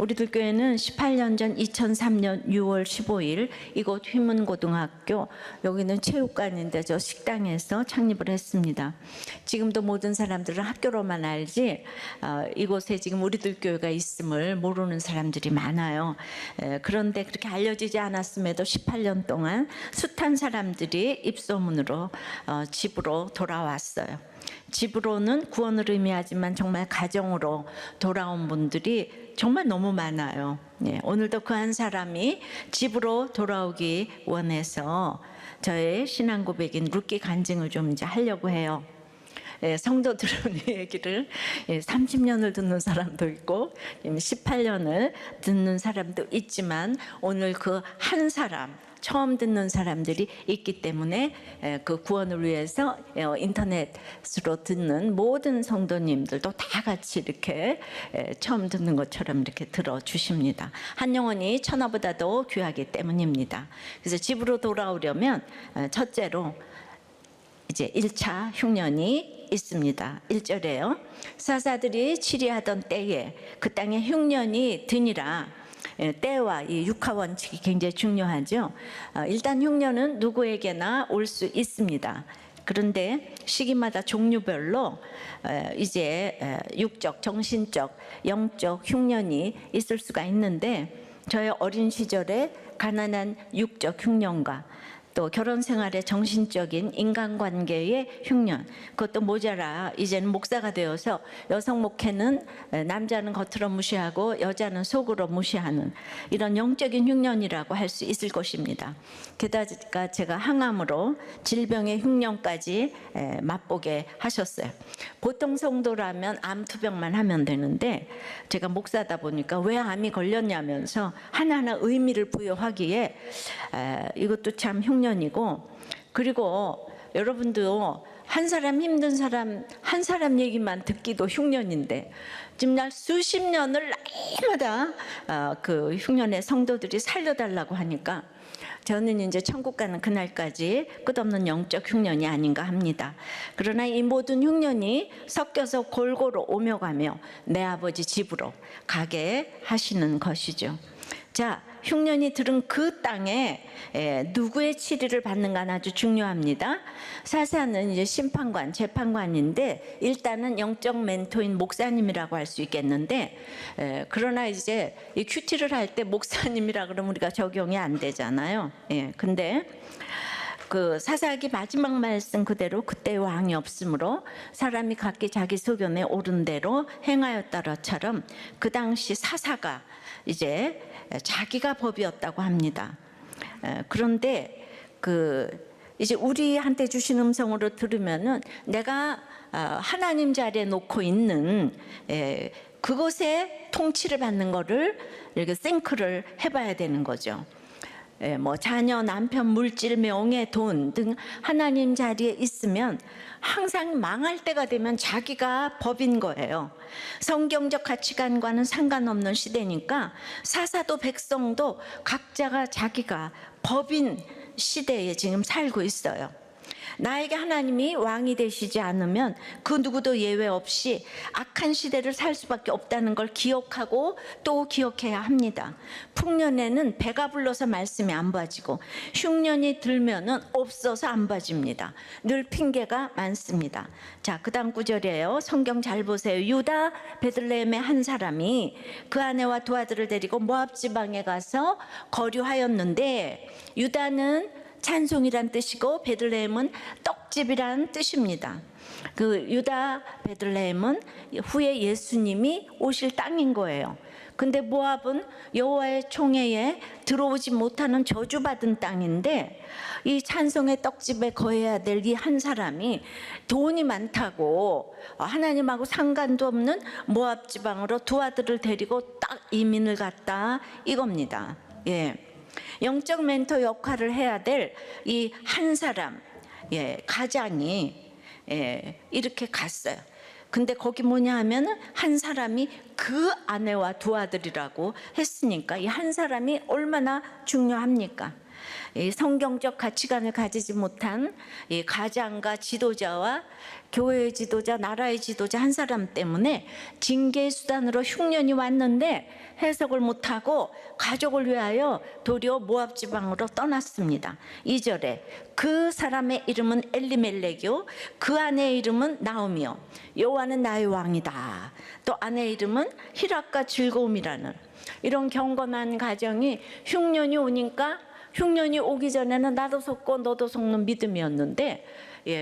우리들 교회는 18년 전 2003년 6월 15일 이곳 휘문고등학교, 여기는 체육관인데 저 식당에서 창립을 했습니다. 지금도 모든 사람들은 학교로만 알지 이곳에 지금 우리들 교회가 있음을 모르는 사람들이 많아요. 그런데 그렇게 알려지지 않았음에도 18년 동안 숱한 사람들이 입소문으로 집으로 돌아왔어요. 집으로는 구원을 의미하지만 정말 가정으로 돌아온 분들이 정말 너무 많아요. 오늘도 그 한 사람이 집으로 돌아오기 원해서 저의 신앙 고백인 룻기 간증을 좀 이제 하려고 해요. 성도들은 이 얘기를 30년을 듣는 사람도 있고 18년을 듣는 사람도 있지만 오늘 그 한 사람, 처음 듣는 사람들이 있기 때문에 그 구원을 위해서 인터넷으로 듣는 모든 성도님들도 다 같이 이렇게 처음 듣는 것처럼 이렇게 들어주십니다. 한 영혼이 천하보다도 귀하기 때문입니다. 그래서 집으로 돌아오려면 첫째로 이제 1차 흉년이 있습니다. 1절에요. 사사들이 치리하던 때에 그 땅에 흉년이 드니라. 때와 이 육하 원칙이 굉장히 중요하죠. 일단 흉년은 누구에게나 올 수 있습니다. 그런데 시기마다 종류별로 이제 육적, 정신적, 영적 흉년이 있을 수가 있는데 저의 어린 시절에 가난한 육적 흉년과 또 결혼 생활의 정신적인 인간관계의 흉년, 그것도 모자라 이제는 목사가 되어서 여성 목회는 남자는 겉으로 무시하고 여자는 속으로 무시하는 이런 영적인 흉년이라고 할 수 있을 것입니다. 게다가 제가 항암으로 질병의 흉년까지 맛보게 하셨어요. 보통 성도라면 암 투병만 하면 되는데 제가 목사다 보니까 왜 암이 걸렸냐면서 하나하나 의미를 부여하기에 이것도 참 흉년이고, 그리고 여러분도 한 사람 힘든 사람 한 사람 얘기만 듣기도 흉년인데 지금 날 수십 년을 날마다 그 흉년의 성도들이 살려달라고 하니까 저는 이제 천국 가는 그날까지 끝없는 영적 흉년이 아닌가 합니다. 그러나 이 모든 흉년이 섞여서 골고루 오며 가며 내 아버지 집으로 가게 하시는 것이죠. 자, 흉년이 들은 그 땅에 누구의 치리를 받는가는 아주 중요합니다. 사사는 이제 심판관, 재판관인데 일단은 영적 멘토인 목사님이라고 할 수 있겠는데 그러나 이제 이 큐티를 할 때 목사님이라 그러면 우리가 적용이 안 되잖아요. 근데 그 사사기 마지막 말씀 그대로 그때 왕이 없으므로 사람이 각기 자기 소견에 옳은 대로 행하였다처럼 그 당시 사사가 이제 자기가 법이었다고 합니다. 그런데 이제 우리한테 주신 음성으로 들으면은 내가 하나님 자리에 놓고 있는 그곳에 통치를 받는 거를 이렇게 생크를 해봐야 되는 거죠. 뭐 자녀, 남편, 물질, 명예, 돈 등 하나님 자리에 있으면 항상 망할 때가 되면 자기가 법인 거예요. 성경적 가치관과는 상관없는 시대니까 사사도 백성도 각자가 자기가 법인 시대에 지금 살고 있어요. 나에게 하나님이 왕이 되시지 않으면 그 누구도 예외 없이 악한 시대를 살 수밖에 없다는 걸 기억하고 또 기억해야 합니다. 풍년에는 배가 불러서 말씀이 안 봐지고 흉년이 들면은 없어서 안 봐집니다. 늘 핑계가 많습니다. 자, 그 다음 구절이에요. 성경 잘 보세요. 유다 베들레헴의 한 사람이 그 아내와 두 아들을 데리고 모압 지방에 가서 거류하였는데, 유다는 찬송이란 뜻이고 베들레헴은 떡집이란 뜻입니다. 그 유다 베들레헴은 후에 예수님이 오실 땅인 거예요. 근데 모압은 여호와의 총회에 들어오지 못하는 저주받은 땅인데 이 찬송의 떡집에 거해야 될 이 한 사람이 돈이 많다고 하나님하고 상관도 없는 모압 지방으로 두 아들을 데리고 딱 이민을 갔다 이겁니다. 영적 멘토 역할을 해야 될 이 한 사람, 가장이 이렇게 갔어요. 근데 거기 뭐냐 하면은 한 사람이 그 아내와 두 아들이라고 했으니까 이 한 사람이 얼마나 중요합니까? 이 성경적 가치관을 가지지 못한 이 가장과 지도자와 교회의 지도자, 나라의 지도자 한 사람 때문에 징계의 수단으로 흉년이 왔는데 해석을 못하고 가족을 위하여 도리어 모압 지방으로 떠났습니다. 2절에 그 사람의 이름은 엘리멜렉이요 그 아내의 이름은 나오미요 여호와는 나의 왕이다. 또 아내의 이름은 희락과 즐거움이라는 이런 경건한 가정이 흉년이 오니까 흉년이 오기 전에는 나도 속고 너도 속는 믿음이었는데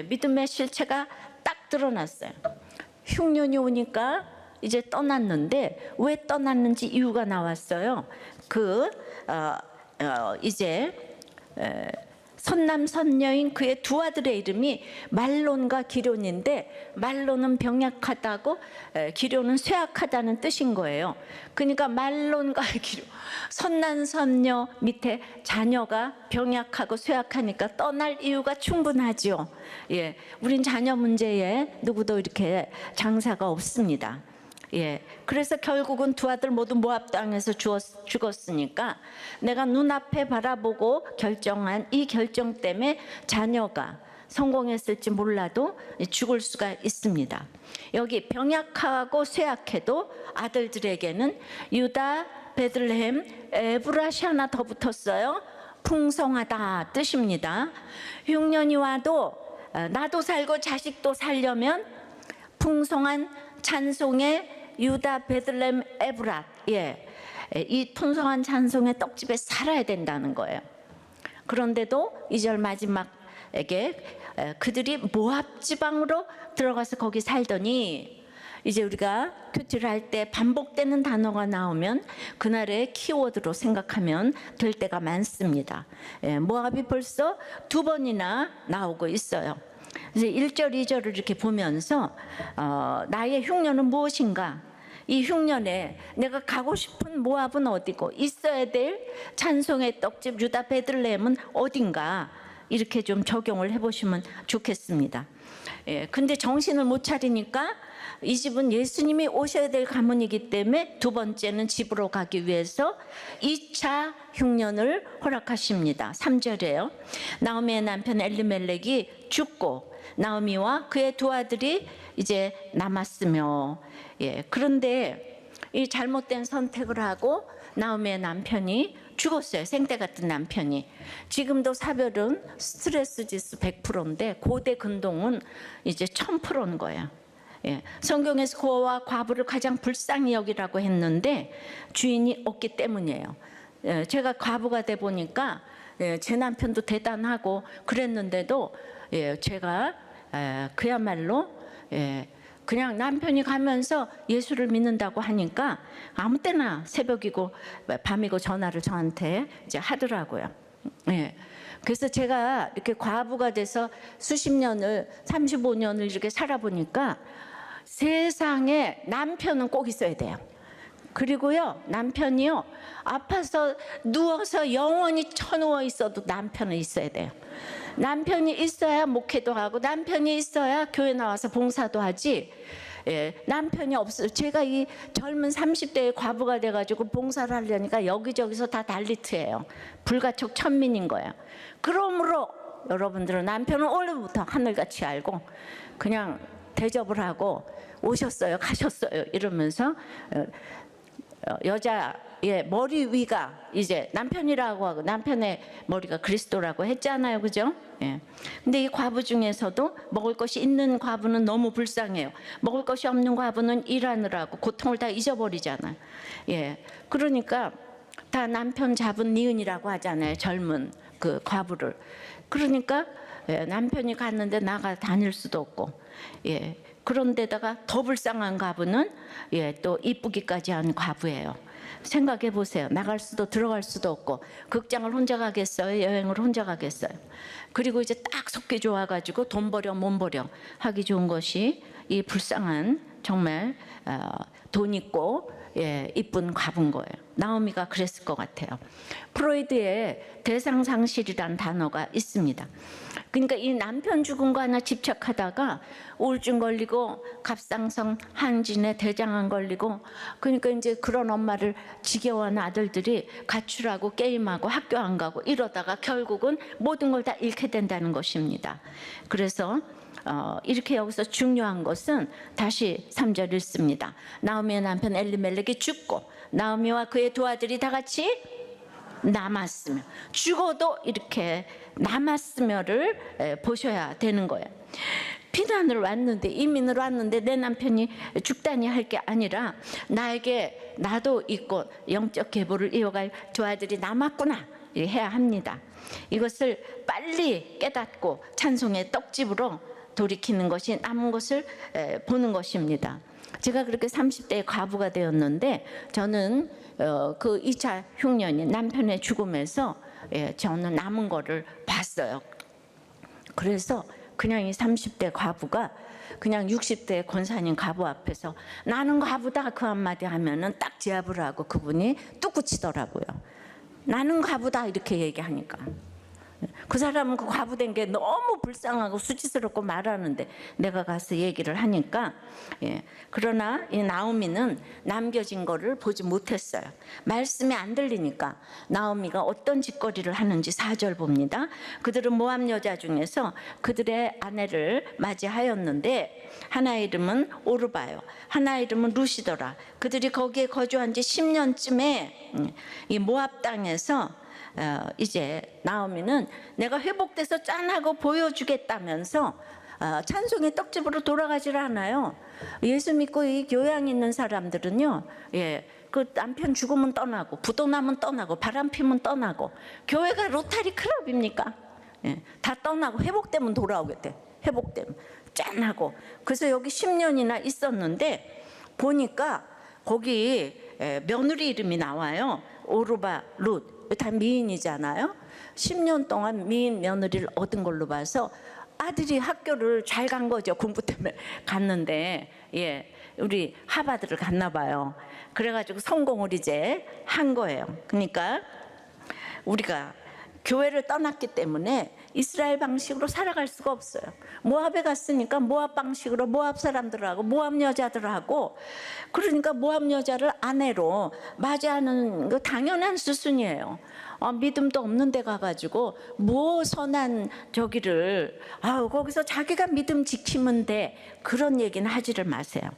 믿음의 실체가 딱 드러났어요. 흉년이 오니까 이제 떠났는데 왜 떠났는지 이유가 나왔어요. 이제 선남 선녀인 그의 두 아들의 이름이 말론과 기럐인데 말론은 병약하다고 기럐은 쇠약하다는 뜻인 거예요. 그러니까 말론과 기럐 선남 선녀 밑에 자녀가 병약하고 쇠약하니까 떠날 이유가 충분하죠. 우린 자녀 문제에 누구도 이렇게 장사가 없습니다. 그래서 결국은 두 아들 모두 모압 땅에서 죽었으니까 내가 눈앞에 바라보고 결정한 이 결정 때문에 자녀가 성공했을지 몰라도 죽을 수가 있습니다. 여기 병약하고 쇠약해도 아들들에게는 유다, 베들레헴, 에브라시 하나 더 붙었어요. 풍성하다 뜻입니다. 흉년이 와도 나도 살고 자식도 살려면 풍성한 찬송의 유다, 베들레헴, 에브랏 이 풍성한 찬송의 떡집에 살아야 된다는 거예요. 그런데도 2절 마지막에 그들이 모압 지방으로 들어가서 거기 살더니 이제 우리가 큐티를 할 때 반복되는 단어가 나오면 그날의 키워드로 생각하면 될 때가 많습니다. 모압이 벌써 2번이나 나오고 있어요. 이제 1절, 2절을 이렇게 보면서 나의 흉년은 무엇인가? 이 흉년에 내가 가고 싶은 모압은 어디고 있어야 될 찬송의 떡집 유다 베들레헴은 어딘가 이렇게 좀 적용을 해보시면 좋겠습니다. 근데 정신을 못 차리니까 이 집은 예수님이 오셔야 될 가문이기 때문에 두 번째는 집으로 가기 위해서 2차 흉년을 허락하십니다. 3절에요. 나오미의 남편 엘리멜렉이 죽고 나오미와 그의 두 아들이 이제 남았으며 그런데 이 잘못된 선택을 하고 나오미의 남편이 죽었어요. 생떼 같은 남편이. 지금도 사별은 스트레스 지수 100%인데 고대 근동은 이제 1000%인 거예요. 성경에서 고아와 과부를 가장 불쌍히 여기라고 했는데 주인이 없기 때문이에요. 제가 과부가 돼 보니까 제 남편도 대단하고 그랬는데도 제가 그야말로 그냥 남편이 가면서 예수를 믿는다고 하니까 아무 때나 새벽이고 밤이고 전화를 저한테 이제 하더라고요. 그래서 제가 이렇게 과부가 돼서 수십 년을 35년을 이렇게 살아보니까 세상에 남편은 꼭 있어야 돼요. 그리고요 남편이요 아파서 누워서 영원히 쳐누워 있어도 남편은 있어야 돼요. 남편이 있어야 목회도 하고 남편이 있어야 교회 나와서 봉사도 하지. 남편이 없어요. 제가 이 젊은 30대의 과부가 돼가지고 봉사를 하려니까 여기저기서 다 달리트예요. 불가촉 천민인 거예요. 그러므로 여러분들은 남편은 원래부터 하늘같이 알고 그냥 대접을 하고 오셨어요 가셨어요 이러면서 여자의 머리 위가 이제 남편이라고 하고 남편의 머리가 그리스도라고 했잖아요. 그죠? 근데 이 과부 중에서도 먹을 것이 있는 과부는 너무 불쌍해요. 먹을 것이 없는 과부는 일하느라고 고통을 다 잊어버리잖아요. 그러니까 다 남편 잡은 니은이라고 하잖아요. 젊은 그 과부를. 그러니까 남편이 갔는데 나가 다닐 수도 없고 그런데다가 더 불쌍한 과부는 또 이쁘기까지 한 과부예요. 생각해 보세요. 나갈 수도 들어갈 수도 없고 극장을 혼자 가겠어요? 여행을 혼자 가겠어요? 그리고 이제 딱 속기 좋아가지고 돈 버려 몸 버려 하기 좋은 것이 이 불쌍한 정말 돈 있고 이쁜 과부인 거예요. 나오미가 그랬을 것 같아요. 프로이드의 대상상실이란 단어가 있습니다. 그러니까 이 남편 죽은 거 하나 집착하다가 우울증 걸리고 갑상선 항진에 대장암 걸리고, 그러니까 이제 그런 엄마를 지겨워하는 아들들이 가출하고 게임하고 학교 안 가고 이러다가 결국은 모든 걸 다 잃게 된다는 것입니다. 그래서 이렇게 여기서 중요한 것은 다시 3절 읽습니다. 나오미의 남편 엘리멜렉이 죽고 나오미와 그의 두 아들이 다 같이 남았으며, 죽어도 이렇게 남았으며를 보셔야 되는 거예요. 피난을 왔는데, 이민을 왔는데 내 남편이 죽다니 할 게 아니라 나에게 나도 있고 영적 계보를 이어갈 두 아들이 남았구나 해야 합니다. 이것을 빨리 깨닫고 찬송의 떡집으로 돌이키는 것이 남은 것을 보는 것입니다. 제가 그렇게 30대에 과부가 되었는데, 저는 그 2차 흉년이 남편의 죽음에서 저는 남은 거를 봤어요. 그래서 그냥 이 30대 과부가 그냥 60대 권사님 과부 앞에서 나는 과부다 그 한마디 하면은 딱 제압을 하고 그분이 뚝 굳히더라고요. 나는 과부다 이렇게 얘기하니까. 그 사람은 그 과부된 게 너무 불쌍하고 수치스럽고 말하는데 내가 가서 얘기를 하니까, 그러나 이 나오미는 남겨진 거를 보지 못했어요. 말씀이 안 들리니까 나오미가 어떤 짓거리를 하는지 4절 봅니다. 그들은 모압 여자 중에서 그들의 아내를 맞이하였는데 하나 이름은 오르바요, 하나 이름은 루시더라. 그들이 거기에 거주한 지 10년쯤에 이 모압 땅에서 이제 나오미는 내가 회복돼서 짠하고 보여주겠다면서 찬송의 떡집으로 돌아가지를 않아요. 예수 믿고 이 교양 있는 사람들은요, 그 남편 죽으면 떠나고 부도 나면 떠나고 바람 피면 떠나고, 교회가 로타리 클럽입니까? 다 떠나고 회복되면 돌아오겠대. 회복되면 짠하고. 그래서 여기 10년이나 있었는데 보니까 거기 며느리 이름이 나와요. 오르바, 룻. 다 미인이잖아요. 10년 동안 미인 며느리를 얻은 걸로 봐서 아들이 학교를 잘 간 거죠. 공부 때문에 갔는데, 우리 하버드를 갔나 봐요. 그래가지고 성공을 이제 한 거예요. 그러니까 우리가 교회를 떠났기 때문에 이스라엘 방식으로 살아갈 수가 없어요. 모압에 갔으니까 모압 방식으로 모압 사람들하고 모압 여자들하고, 그러니까 모압 여자를 아내로 맞이하는 거 당연한 수순이에요. 믿음도 없는 데 가가지고 뭐 선한 저기를 거기서 자기가 믿음 지키면 돼, 그런 얘기는 하지를 마세요.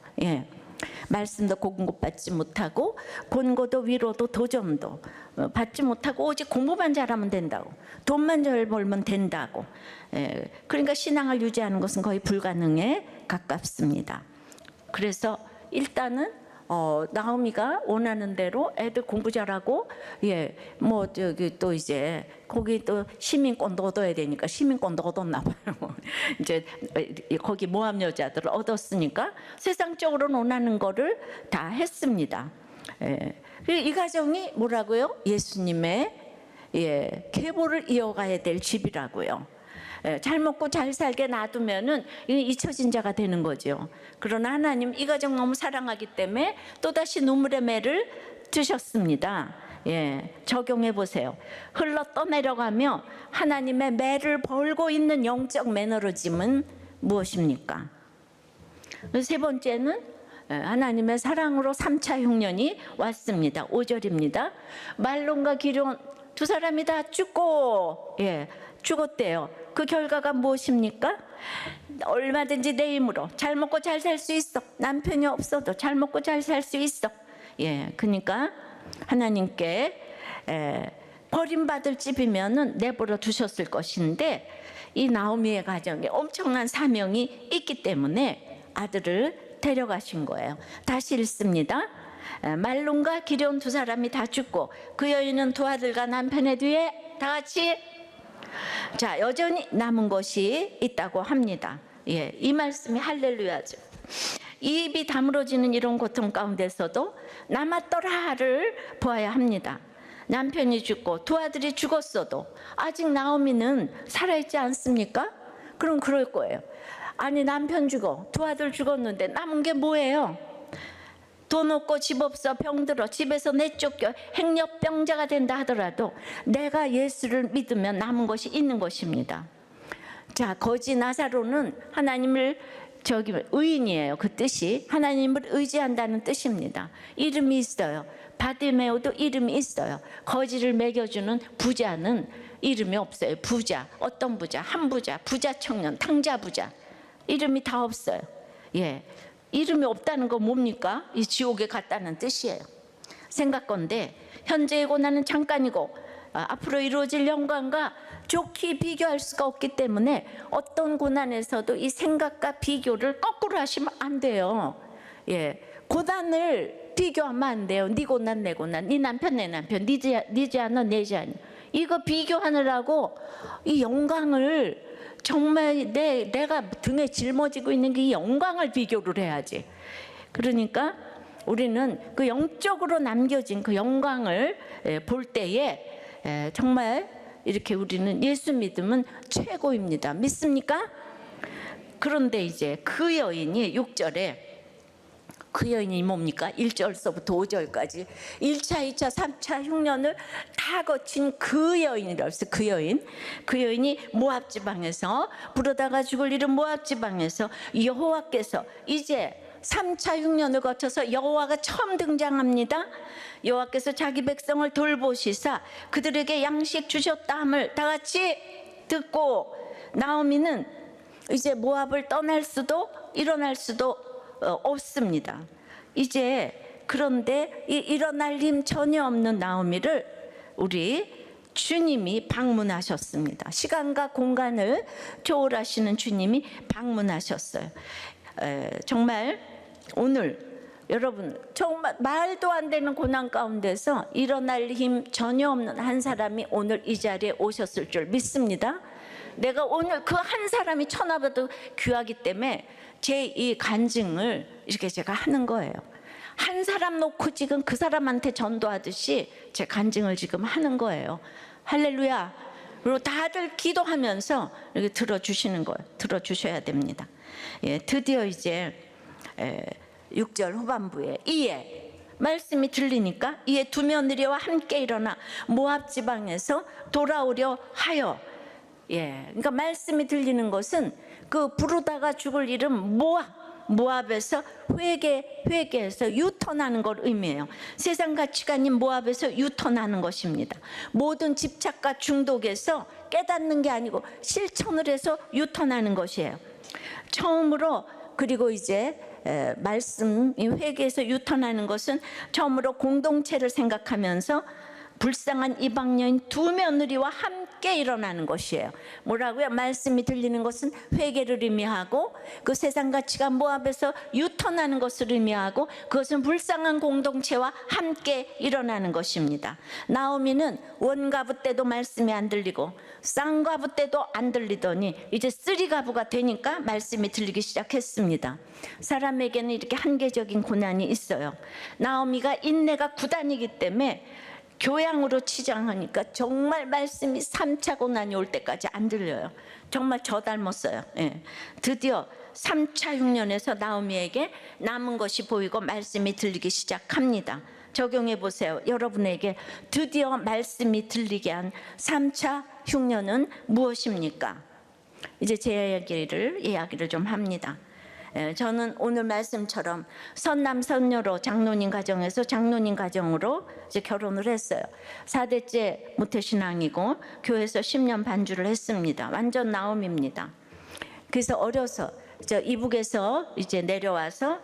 말씀도 공급받지 못하고 권고도 위로도 도점도 받지 못하고 오직 공부만 잘하면 된다고, 돈만 잘 벌면 된다고. 그러니까 신앙을 유지하는 것은 거의 불가능에 가깝습니다. 그래서 일단은 나오미가 원하는 대로 애들 공부 잘하고, 뭐 저기 또 이제 거기 또 시민권도 얻어야 되니까 시민권도 얻었나 봐요. 이제 거기 모압 여자들을 얻었으니까 세상적으로 원하는 거를 다 했습니다. 이 가정이 뭐라고요? 예수님의 계보를 이어가야 될 집이라고요. 잘 먹고 잘 살게 놔두면은 잊혀진 자가 되는 거죠. 그러나 하나님 이 가정 너무 사랑하기 때문에 또다시 눈물의 매를 드셨습니다. 적용해 보세요. 흘러 떠내려가며 하나님의 매를 벌고 있는 영적 매너리즘은 무엇입니까? 세 번째는 하나님의 사랑으로 3차 흉년이 왔습니다. 5절입니다. 말론과 기룡 두 사람이 다 죽고, 죽었대요. 그 결과가 무엇입니까? 얼마든지 내 힘으로 잘 먹고 잘 살 수 있어. 남편이 없어도 잘 먹고 잘 살 수 있어. 그러니까 하나님께 버림받을 집이면은 내버려 두셨을 것인데, 이 나오미의 가정에 엄청난 사명이 있기 때문에 아들을 데려가신 거예요. 다시 읽습니다. 말론과 기럨 두 사람이 다 죽고 그 여인은 두 아들과 남편의 뒤에 다 같이, 자, 여전히 남은 것이 있다고 합니다. 이 말씀이 할렐루야죠. 이 입이 다물어지는 이런 고통 가운데서도 남았더라를 보아야 합니다. 남편이 죽고 두 아들이 죽었어도 아직 나오미는 살아있지 않습니까? 그럼 그럴 거예요. 아니, 남편 죽어 두 아들 죽었는데 남은 게 뭐예요? 돈 없고 집 없어 병들어 집에서 내쫓겨 행렬병자가 된다 하더라도 내가 예수를 믿으면 남은 것이 있는 것입니다. 자, 거지 나사로는 하나님을 의인이에요. 그 뜻이 하나님을 의지한다는 뜻입니다. 이름이 있어요. 바디메오도 이름이 있어요. 거지를 먹여주는 부자는 이름이 없어요. 부자, 어떤 부자, 한 부자, 부자 청년, 탕자 부자, 이름이 다 없어요. 예, 이름이 없다는 거 뭡니까? 이 지옥에 갔다는 뜻이에요. 생각건데 현재의 고난은 잠깐이고 앞으로 이루어질 영광과 좋게 비교할 수가 없기 때문에 어떤 고난에서도 이 생각과 비교를 거꾸로 하시면 안 돼요. 예, 고난을 비교하면 안 돼요. 네 고난 내 고난, 네 남편 내 남편, 네 자녀 내 자녀, 이거 비교하느라고 이 영광을 정말 내가 등에 짊어지고 있는 게 이 영광을 비교를 해야지. 그러니까 우리는 그 영적으로 남겨진 그 영광을 볼 때에 정말 이렇게 우리는 예수 믿으면 최고입니다. 믿습니까? 그런데 이제 그 여인이 6절에 그 여인이 뭡니까? 1절서부터 5절까지 1차, 2차, 3차 흉년을 다 거친 그 여인이라고 했어요. 그 여인. 그 여인이 모압 지방에서 부르다가 죽을 이른 모압 지방에서 여호와께서 이제 3차 흉년을 거쳐서 여호와가 처음 등장합니다. 여호와께서 자기 백성을 돌보시사 그들에게 양식 주셨다 함을 다 같이 듣고 나오미는 이제 모압을 떠날 수도 일어날 수도 없습니다. 이제 그런데 이 일어날 힘 전혀 없는 나오미를 우리 주님이 방문하셨습니다. 시간과 공간을 초월하시는 주님이 방문하셨어요. 정말 오늘 여러분 정말 말도 안 되는 고난 가운데서 일어날 힘 전혀 없는 한 사람이 오늘 이 자리에 오셨을 줄 믿습니다. 내가 오늘 그 한 사람이 천하보다 귀하기 때문에 제 이 간증을 이렇게 제가 하는 거예요. 한 사람 놓고 지금 그 사람한테 전도하듯이 제 간증을 지금 하는 거예요. 할렐루야. 그리고 다들 기도하면서 이렇게 들어주시는 거예요. 들어주셔야 됩니다. 예, 드디어 이제 6절 후반부에 이에 말씀이 들리니까 이에 두 며느리와 함께 일어나 모압 지방에서 돌아오려 하여. 예, 그러니까 말씀이 들리는 것은 그 부르다가 죽을 이름 모압에서 회개해서 유턴하는 걸 의미해요. 세상 가치관인 모압에서 유턴하는 것입니다. 모든 집착과 중독에서 깨닫는 게 아니고 실천을 해서 유턴하는 것이에요. 처음으로 그리고 이제 말씀이 회개해서 유턴하는 것은 처음으로 공동체를 생각하면서 불쌍한 이방 여인 두 며느리와 함께 일어나는 것이에요. 뭐라고요? 말씀이 들리는 것은 회개를 의미하고 그 세상 가치가 모압에서 유턴하는 것을 의미하고 그것은 불쌍한 공동체와 함께 일어나는 것입니다. 나오미는 원가부 때도 말씀이 안 들리고 쌍가부 때도 안 들리더니 이제 쓰리가부가 되니까 말씀이 들리기 시작했습니다. 사람에게는 이렇게 한계적인 고난이 있어요. 나오미가 인내가 9단이기 때문에 교양으로 치장하니까 정말 말씀이 3차 고난이 올 때까지 안 들려요. 정말 저 닮았어요. 예. 드디어 3차 흉년에서 나오미에게 남은 것이 보이고 말씀이 들리기 시작합니다. 적용해 보세요. 여러분에게 드디어 말씀이 들리게 한 3차 흉년은 무엇입니까? 이제 제 이야기를 좀 합니다. 저는 오늘 말씀처럼 선남선녀로 장로님 가정에서 장로님 가정으로 이제 결혼을 했어요. 4대째 모태신앙이고 교회에서 10년 반주를 했습니다. 완전 나옴입니다. 그래서 어려서 이북에서 이제 내려와서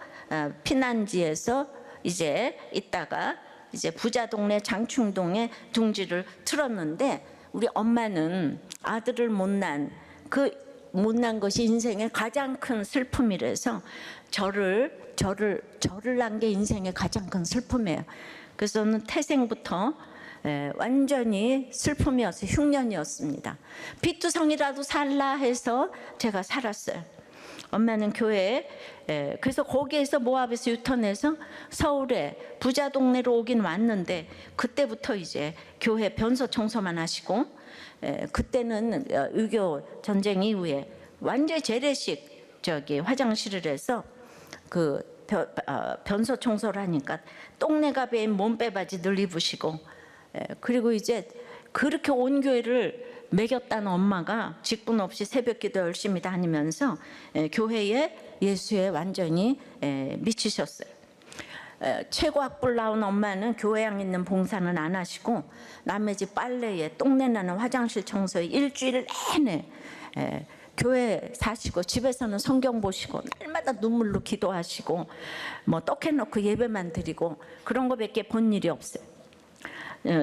피난지에서 이제 있다가 이제 부자 동네 장충동에 둥지를 틀었는데 우리 엄마는 아들을 못난 것이 인생의 가장 큰 슬픔이라서 저를 낳은 게 인생의 가장 큰 슬픔이에요. 그래서 저는 태생부터 완전히 슬픔이었어요. 흉년이었습니다. 피투성이라도 살라 해서 제가 살았어요. 엄마는 교회에 그래서 거기에서 모압에서 유턴해서 서울에 부자 동네로 오긴 왔는데 그때부터 이제 교회 변소 청소만 하시고 그때는 6.25 전쟁 이후에 완전히 재래식 화장실을 해서 그 변소 청소를 하니까 똥내가 배인 몸빼바지 늘 입으시고 그리고 이제 그렇게 온 교회를 먹였다는 엄마가 직분 없이 새벽기도 열심히 다니면서 교회에 예수에 완전히 미치셨어요. 최고 학벌 나온 엄마는 교회양 있는 봉사는 안 하시고 남의 집 빨래에 똥내 나는 화장실 청소에 일주일 내내 교회 사시고 집에서는 성경 보시고 날마다 눈물로 기도하시고 뭐 떡해놓고 예배만 드리고 그런 거밖에 본 일이 없어요.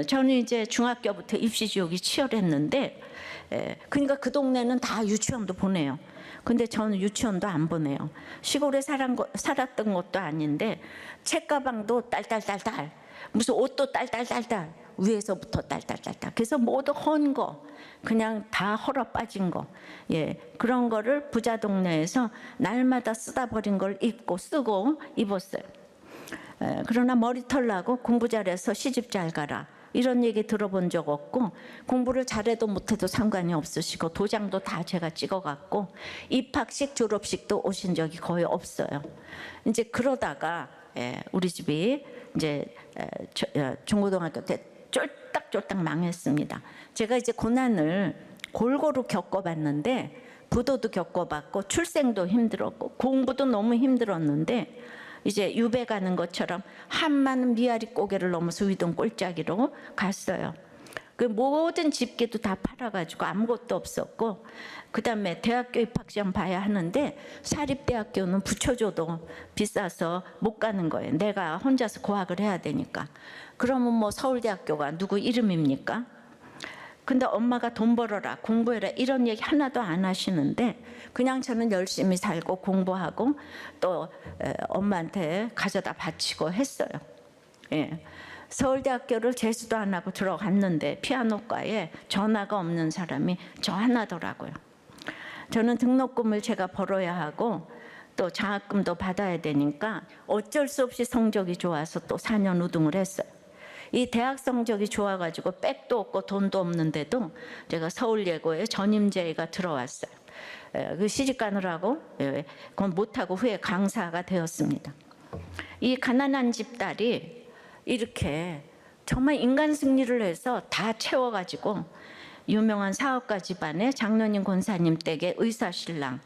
저는 이제 중학교부터 입시지옥이 치열했는데 그러니까 그 동네는 다 유치원도 보내요. 근데 저는 유치원도 안 보내요. 시골에 살았던 것도 아닌데 책가방도 딸딸딸딸, 무슨 옷도 딸딸딸딸, 위에서부터 딸딸딸딸. 그래서 모두 헌 거, 그냥 다 헐어 빠진 거, 그런 거를 부자 동네에서 날마다 쓰다 버린 걸 입고 쓰고 입었어요. 그러나 머리털 나고 공부 잘해서 시집 잘 가라, 이런 얘기 들어본 적 없고, 공부를 잘해도 못해도 상관이 없으시고 도장도 다 제가 찍어갖고 입학식 졸업식도 오신 적이 거의 없어요. 이제 그러다가 우리 집이 이제 중고등학교 때 쫄딱쫄딱 망했습니다. 제가 이제 고난을 골고루 겪어봤는데, 부도도 겪어봤고 출생도 힘들었고 공부도 너무 힘들었는데, 이제 유배 가는 것처럼 한많은 미아리 고개를 넘어서 위동 꼴짜기로 갔어요. 그 모든 집게도 다 팔아가지고 아무것도 없었고, 그 다음에 대학교 입학시험 봐야 하는데 사립대학교는 붙여줘도 비싸서 못 가는 거예요. 내가 혼자서 고학을 해야 되니까. 그러면 뭐 서울대학교가 누구 이름입니까? 근데 엄마가 돈 벌어라, 공부해라, 이런 얘기 하나도 안 하시는데 그냥 저는 열심히 살고 공부하고 또 엄마한테 가져다 바치고 했어요. 서울대학교를 재수도 안 하고 들어갔는데 피아노과에 전화가 없는 사람이 저 하나더라고요. 저는 등록금을 제가 벌어야 하고 또 장학금도 받아야 되니까 어쩔 수 없이 성적이 좋아서 또 4년 우등을 했어요. 이 대학 성적이 좋아가지고 백도 없고 돈도 없는데도 제가 서울예고에 전임제가 들어왔어요. 그 시집 가느라고 그건 못하고 후에 강사가 되었습니다. 이 가난한 집딸이 이렇게 정말 인간 승리를 해서 다 채워가지고 유명한 사업가 집안에 장로님 권사님 댁에 의사신랑과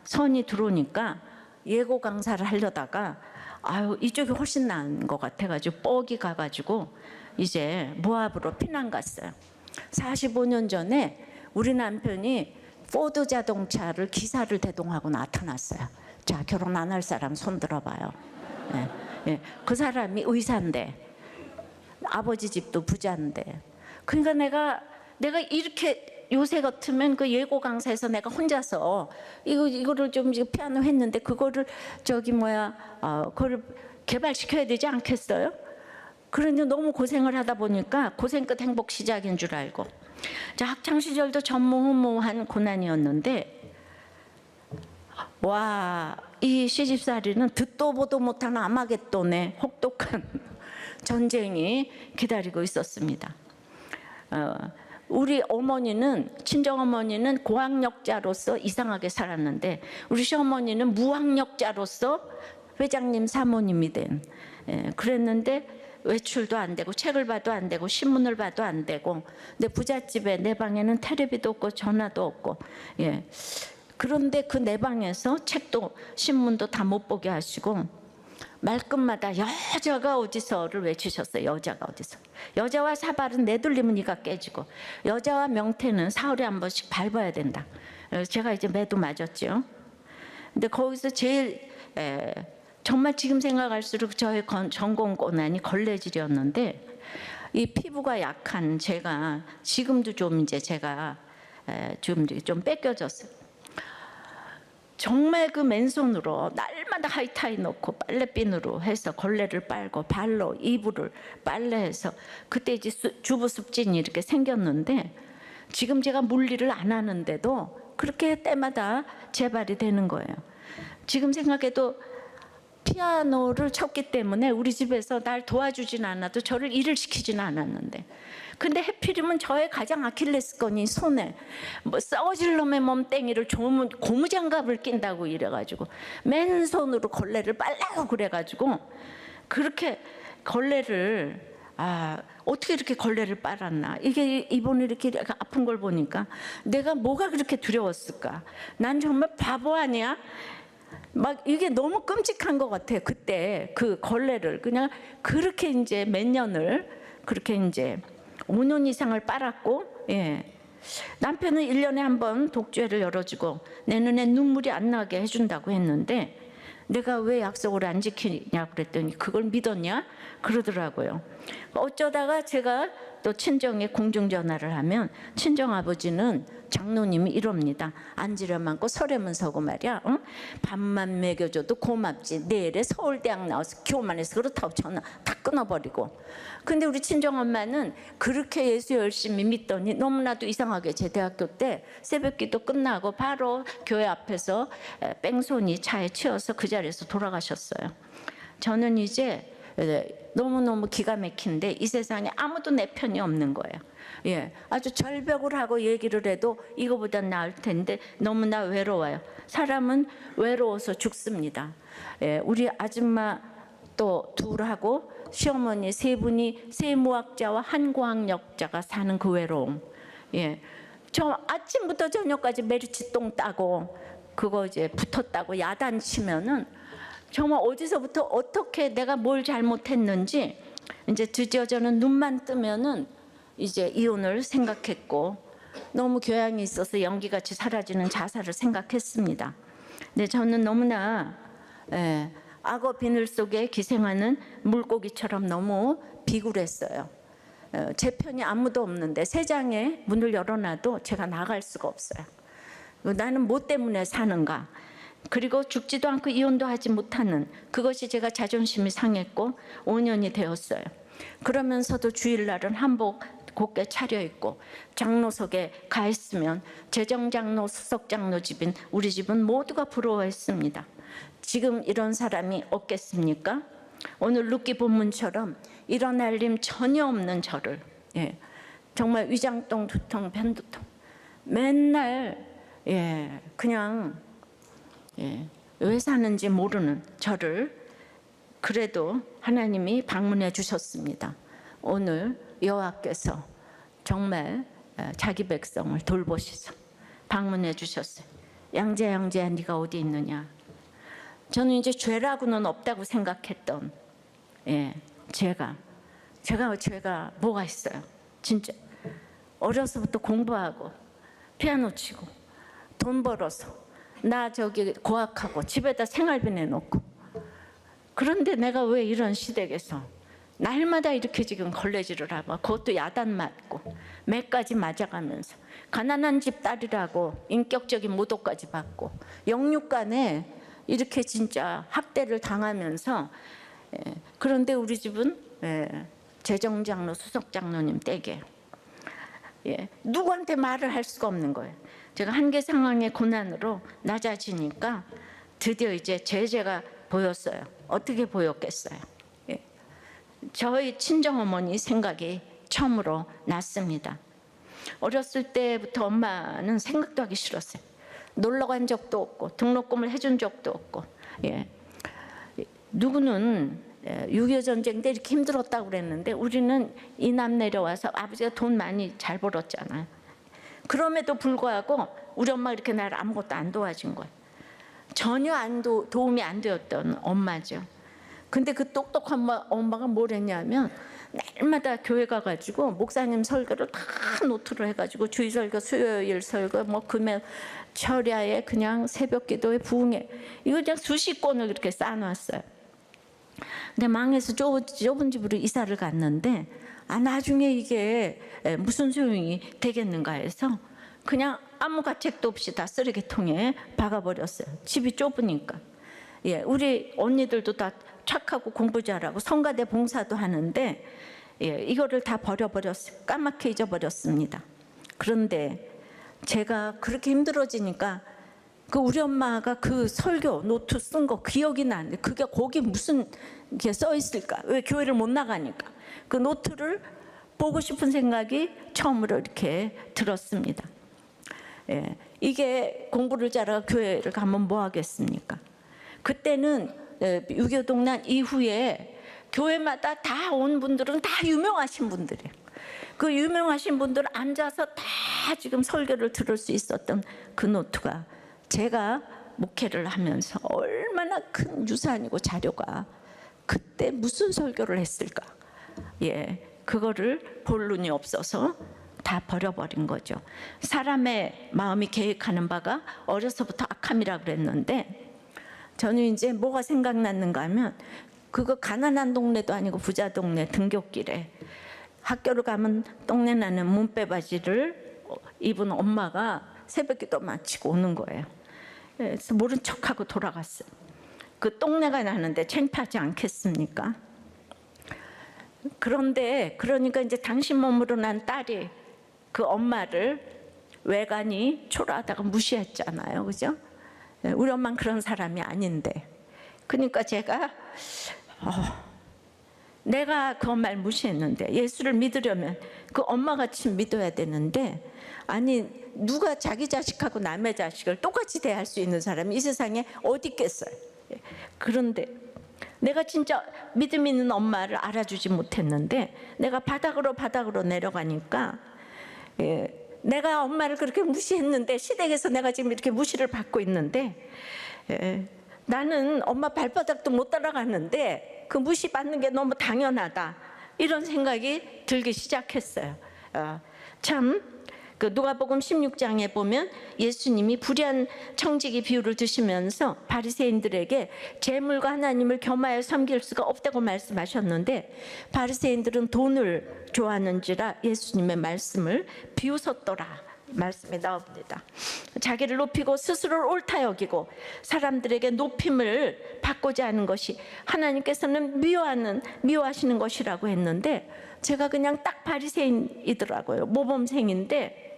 선이 들어오니까 예고 강사를 하려다가 아유 이쪽이 훨씬 나은 것 같아가지고 뻑이 가가지고 이제 모압으로 피난 갔어요. 45년 전에 우리 남편이 포드 자동차를 기사를 대동하고 나타났어요. 자, 결혼 안 할 사람 손 들어봐요. 그 사람이 의사인데 아버지 집도 부자인데, 그러니까 내가 이렇게 요새 같으면 그 예고 강사에서 내가 혼자서 이거를 좀 피아노 했는데 그거를 그걸 개발시켜야 되지 않겠어요? 그런데 너무 고생을 하다 보니까 고생 끝 행복 시작인 줄 알고, 자, 학창 시절도 전무후무한 고난이었는데, 와, 이 시집살이는 듣도 보도 못한 아마겟돈의 혹독한 전쟁이 기다리고 있었습니다. 우리 어머니는, 친정어머니는 고학력자로서 이상하게 살았는데 우리 시어머니는 무학력자로서 회장님 사모님이 된, 그랬는데 외출도 안 되고 책을 봐도 안 되고 신문을 봐도 안 되고, 근데 부잣집에 내 방에는 텔레비도 없고 전화도 없고, 그런데 그 내 방에서 책도 신문도 다 못 보게 하시고 말끝마다 여자가 어디서를 외치셨어요. 여자가 어디서. 여자와 사발은 내돌리면 이가 깨지고 여자와 명태는 사흘에 한 번씩 밟아야 된다. 제가 이제 매도 맞았죠. 근데 거기서 제일 정말 지금 생각할수록 저의 전공 고난이 걸레질이었는데, 이 피부가 약한 제가 지금도 좀 이제 제가 좀 뺏겨졌어요. 정말 그 맨손으로 날마다 하이타이 넣고 빨래비누로 해서 걸레를 빨고 발로 이불을 빨래해서, 그때 이제 주부 습진이 이렇게 생겼는데 지금 제가 물일을 안 하는데도 그렇게 때마다 재발이 되는 거예요. 지금 생각해도 피아노를 쳤기 때문에 우리 집에서 날 도와주진 않아도 저를 일을 시키진 않았는데, 근데 해필이면 저의 가장 아킬레스건이 손에 뭐 썩어질 놈의 몸땡이를 고무장갑을 낀다고 이래가지고 맨손으로 걸레를 빨라고 그래가지고 그렇게 걸레를 어떻게 이렇게 걸레를 빨았나. 이게 이번에 이렇게 아픈 걸 보니까 내가 뭐가 그렇게 두려웠을까. 난 정말 바보 아니야? 막 이게 너무 끔찍한 것 같아요. 그때 그 걸레를 그냥 그렇게 이제 몇 년을 그렇게 이제 5년 이상을 빨았고, 예. 남편은 1년에 한 번 독주회를 열어주고 내 눈에 눈물이 안 나게 해준다고 했는데 내가 왜 약속을 안 지키냐 그랬더니 그걸 믿었냐 그러더라고요. 어쩌다가 제가 또 친정에 공중전화를 하면 친정아버지는 장로님이 이럽니다. 앉으려면 앉고 서려면 서고 말이야. 응? 밥만 먹여줘도 고맙지. 내일에 서울대학 나와서 교만해서 그렇다고 전화 다 끊어버리고. 근데 우리 친정엄마는 그렇게 예수 열심히 믿더니 너무나도 이상하게 제 대학교 때 새벽기도 끝나고 바로 교회 앞에서 뺑소니 차에 치여서 그 자리에서 돌아가셨어요. 저는 이제 너무너무 기가 막힌데 이 세상에 아무도 내 편이 없는 거예요. 예, 아주 절벽을 하고 얘기를 해도 이거보다 나을 텐데 너무나 외로워요. 사람은 외로워서 죽습니다. 예, 우리 아줌마 또 둘하고 시어머니 세 분이 세무학자와 한고학력자가 사는 그 외로움. 예, 저 아침부터 저녁까지 메리치똥 따고 그거 이제 붙었다고 야단치면은 정말 어디서부터 어떻게 내가 뭘 잘못했는지 이제 드디어 저는 눈만 뜨면은 이제 이혼을 생각했고 너무 교양이 있어서 연기같이 사라지는 자살을 생각했습니다. 근데 저는 너무나 악어 비늘 속에 기생하는 물고기처럼 너무 비굴했어요. 제 편이 아무도 없는데 세장에 문을 열어놔도 제가 나갈 수가 없어요. 나는 뭐 때문에 사는가. 그리고 죽지도 않고 이혼도 하지 못하는 그것이 제가 자존심이 상했고 5년이 되었어요. 그러면서도 주일날은 한복 곱게 차려입고 장로석에 가 있으면 재정장로 수석장로 집인 우리 집은 모두가 부러워했습니다. 지금 이런 사람이 없겠습니까? 오늘 룻기 본문처럼 이런 알림 전혀 없는 저를, 예, 정말 위장통, 두통, 변두통 맨날 그냥 왜 사는지 모르는 저를 그래도 하나님이 방문해 주셨습니다. 오늘 여호와께서 정말 자기 백성을 돌보시서 방문해 주셨어요. 양재야 네가 어디 있느냐. 저는 이제 죄라고는 없다고 생각했던 제가 뭐가 있어요. 진짜 어려서부터 공부하고 피아노 치고 돈 벌어서 나 저기 고학하고 집에다 생활비 내놓고 그런데 내가 왜 이런 시댁에서 날마다 이렇게 지금 걸레질을 하고 그것도 야단 맞고 매까지 맞아가면서 가난한 집 딸이라고 인격적인 모독까지 받고 영육간에 이렇게 진짜 학대를 당하면서 그런데 우리 집은 재정장로 수석장로님 댁에 누구한테 말을 할 수가 없는 거예요. 제가 한계 상황의 고난으로 낮아지니까 드디어 이제 제재가 보였어요. 어떻게 보였겠어요? 저희 친정어머니 생각이 처음으로 났습니다. 어렸을 때부터 엄마는 생각도 하기 싫었어요. 놀러 간 적도 없고 등록금을 해준 적도 없고 누구는 6.25 전쟁 때 이렇게 힘들었다고 그랬는데 우리는 이남 내려와서 아버지가 돈 많이 잘 벌었잖아요. 그럼에도 불구하고 우리 엄마가 이렇게 나를 아무것도 안 도와준 거예요. 전혀 도움이 안 되었던 엄마죠. 근데 그 똑똑한 엄마가 뭘 했냐면 날마다 교회 가가지고 목사님 설교를 다 노트로 해가지고 주일 설교, 수요일 설교, 뭐 금요 철야에 그냥 새벽 기도에 부흥회 이거 그냥 수십 권을 이렇게 쌓아놨어요. 근데 망해서 좁은 집으로 이사를 갔는데 나중에 이게 무슨 소용이 되겠는가 해서 그냥 아무 가책도 없이 다 쓰레기통에 박아버렸어요. 집이 좁으니까. 우리 언니들도 다 착하고 공부 잘하고 성가대 봉사도 하는데 이거를 다 버려버렸어요. 까맣게 잊어버렸습니다. 그런데 제가 그렇게 힘들어지니까 그 우리 엄마가 그 설교 노트 쓴 거 기억이 나는데 그게 거기 무슨 게 써 있을까? 왜 교회를 못 나가니까 그 노트를 보고 싶은 생각이 처음으로 이렇게 들었습니다. 이게 공부를 잘하고 교회를 가면 뭐 하겠습니까? 그때는 6.25 동란 이후에 교회마다 다 온 분들은 다 유명하신 분들이에요. 그 유명하신 분들 앉아서 다 지금 설교를 들을 수 있었던 그 노트가 제가 목회를 하면서 얼마나 큰 유산이고 자료가 그때 무슨 설교를 했을까. 예, 그거를 볼 눈이 없어서 다 버려버린 거죠. 사람의 마음이 계획하는 바가 어려서부터 악함이라 그랬는데 저는 이제 뭐가 생각났는가 하면 그거 가난한 동네도 아니고 부자 동네 등굣길에 학교를 가면 똥내 나는 문빼 바지를 입은 엄마가 새벽기도 마치고 오는 거예요. 그래서 모른 척하고 돌아갔어요. 그 똥내가 나는데 창피하지 않겠습니까? 그런데 그러니까 이제 당신 몸으로 난 딸이 그 엄마를 외관이 초라하다가 무시했잖아요, 그죠? 우리 엄마는 그런 사람이 아닌데, 그러니까 제가 내가 그 엄마를 무시했는데 예수를 믿으려면 그 엄마같이 믿어야 되는데, 아니 누가 자기 자식하고 남의 자식을 똑같이 대할 수 있는 사람이 이 세상에 어디 있겠어요? 그런데 내가 진짜 믿음 있는 엄마를 알아주지 못했는데 내가 바닥으로 내려가니까 내가 엄마를 그렇게 무시했는데 시댁에서 내가 지금 이렇게 무시를 받고 있는데 나는 엄마 발바닥도 못 따라갔는데 그 무시받는 게 너무 당연하다, 이런 생각이 들기 시작했어요. 참 그 누가복음 16장에 보면 예수님이 불의한 청지기 비유를 드시면서 바리새인들에게 재물과 하나님을 겸하여 섬길 수가 없다고 말씀하셨는데 바리새인들은 돈을 좋아하는지라 예수님의 말씀을 비웃었더라 말씀이 나옵니다. 자기를 높이고 스스로를 옳다 여기고 사람들에게 높임을 받고자 하는 것이 하나님께서는 미워하시는 것이라고 했는데 제가 그냥 딱 바리새인이더라고요. 모범생인데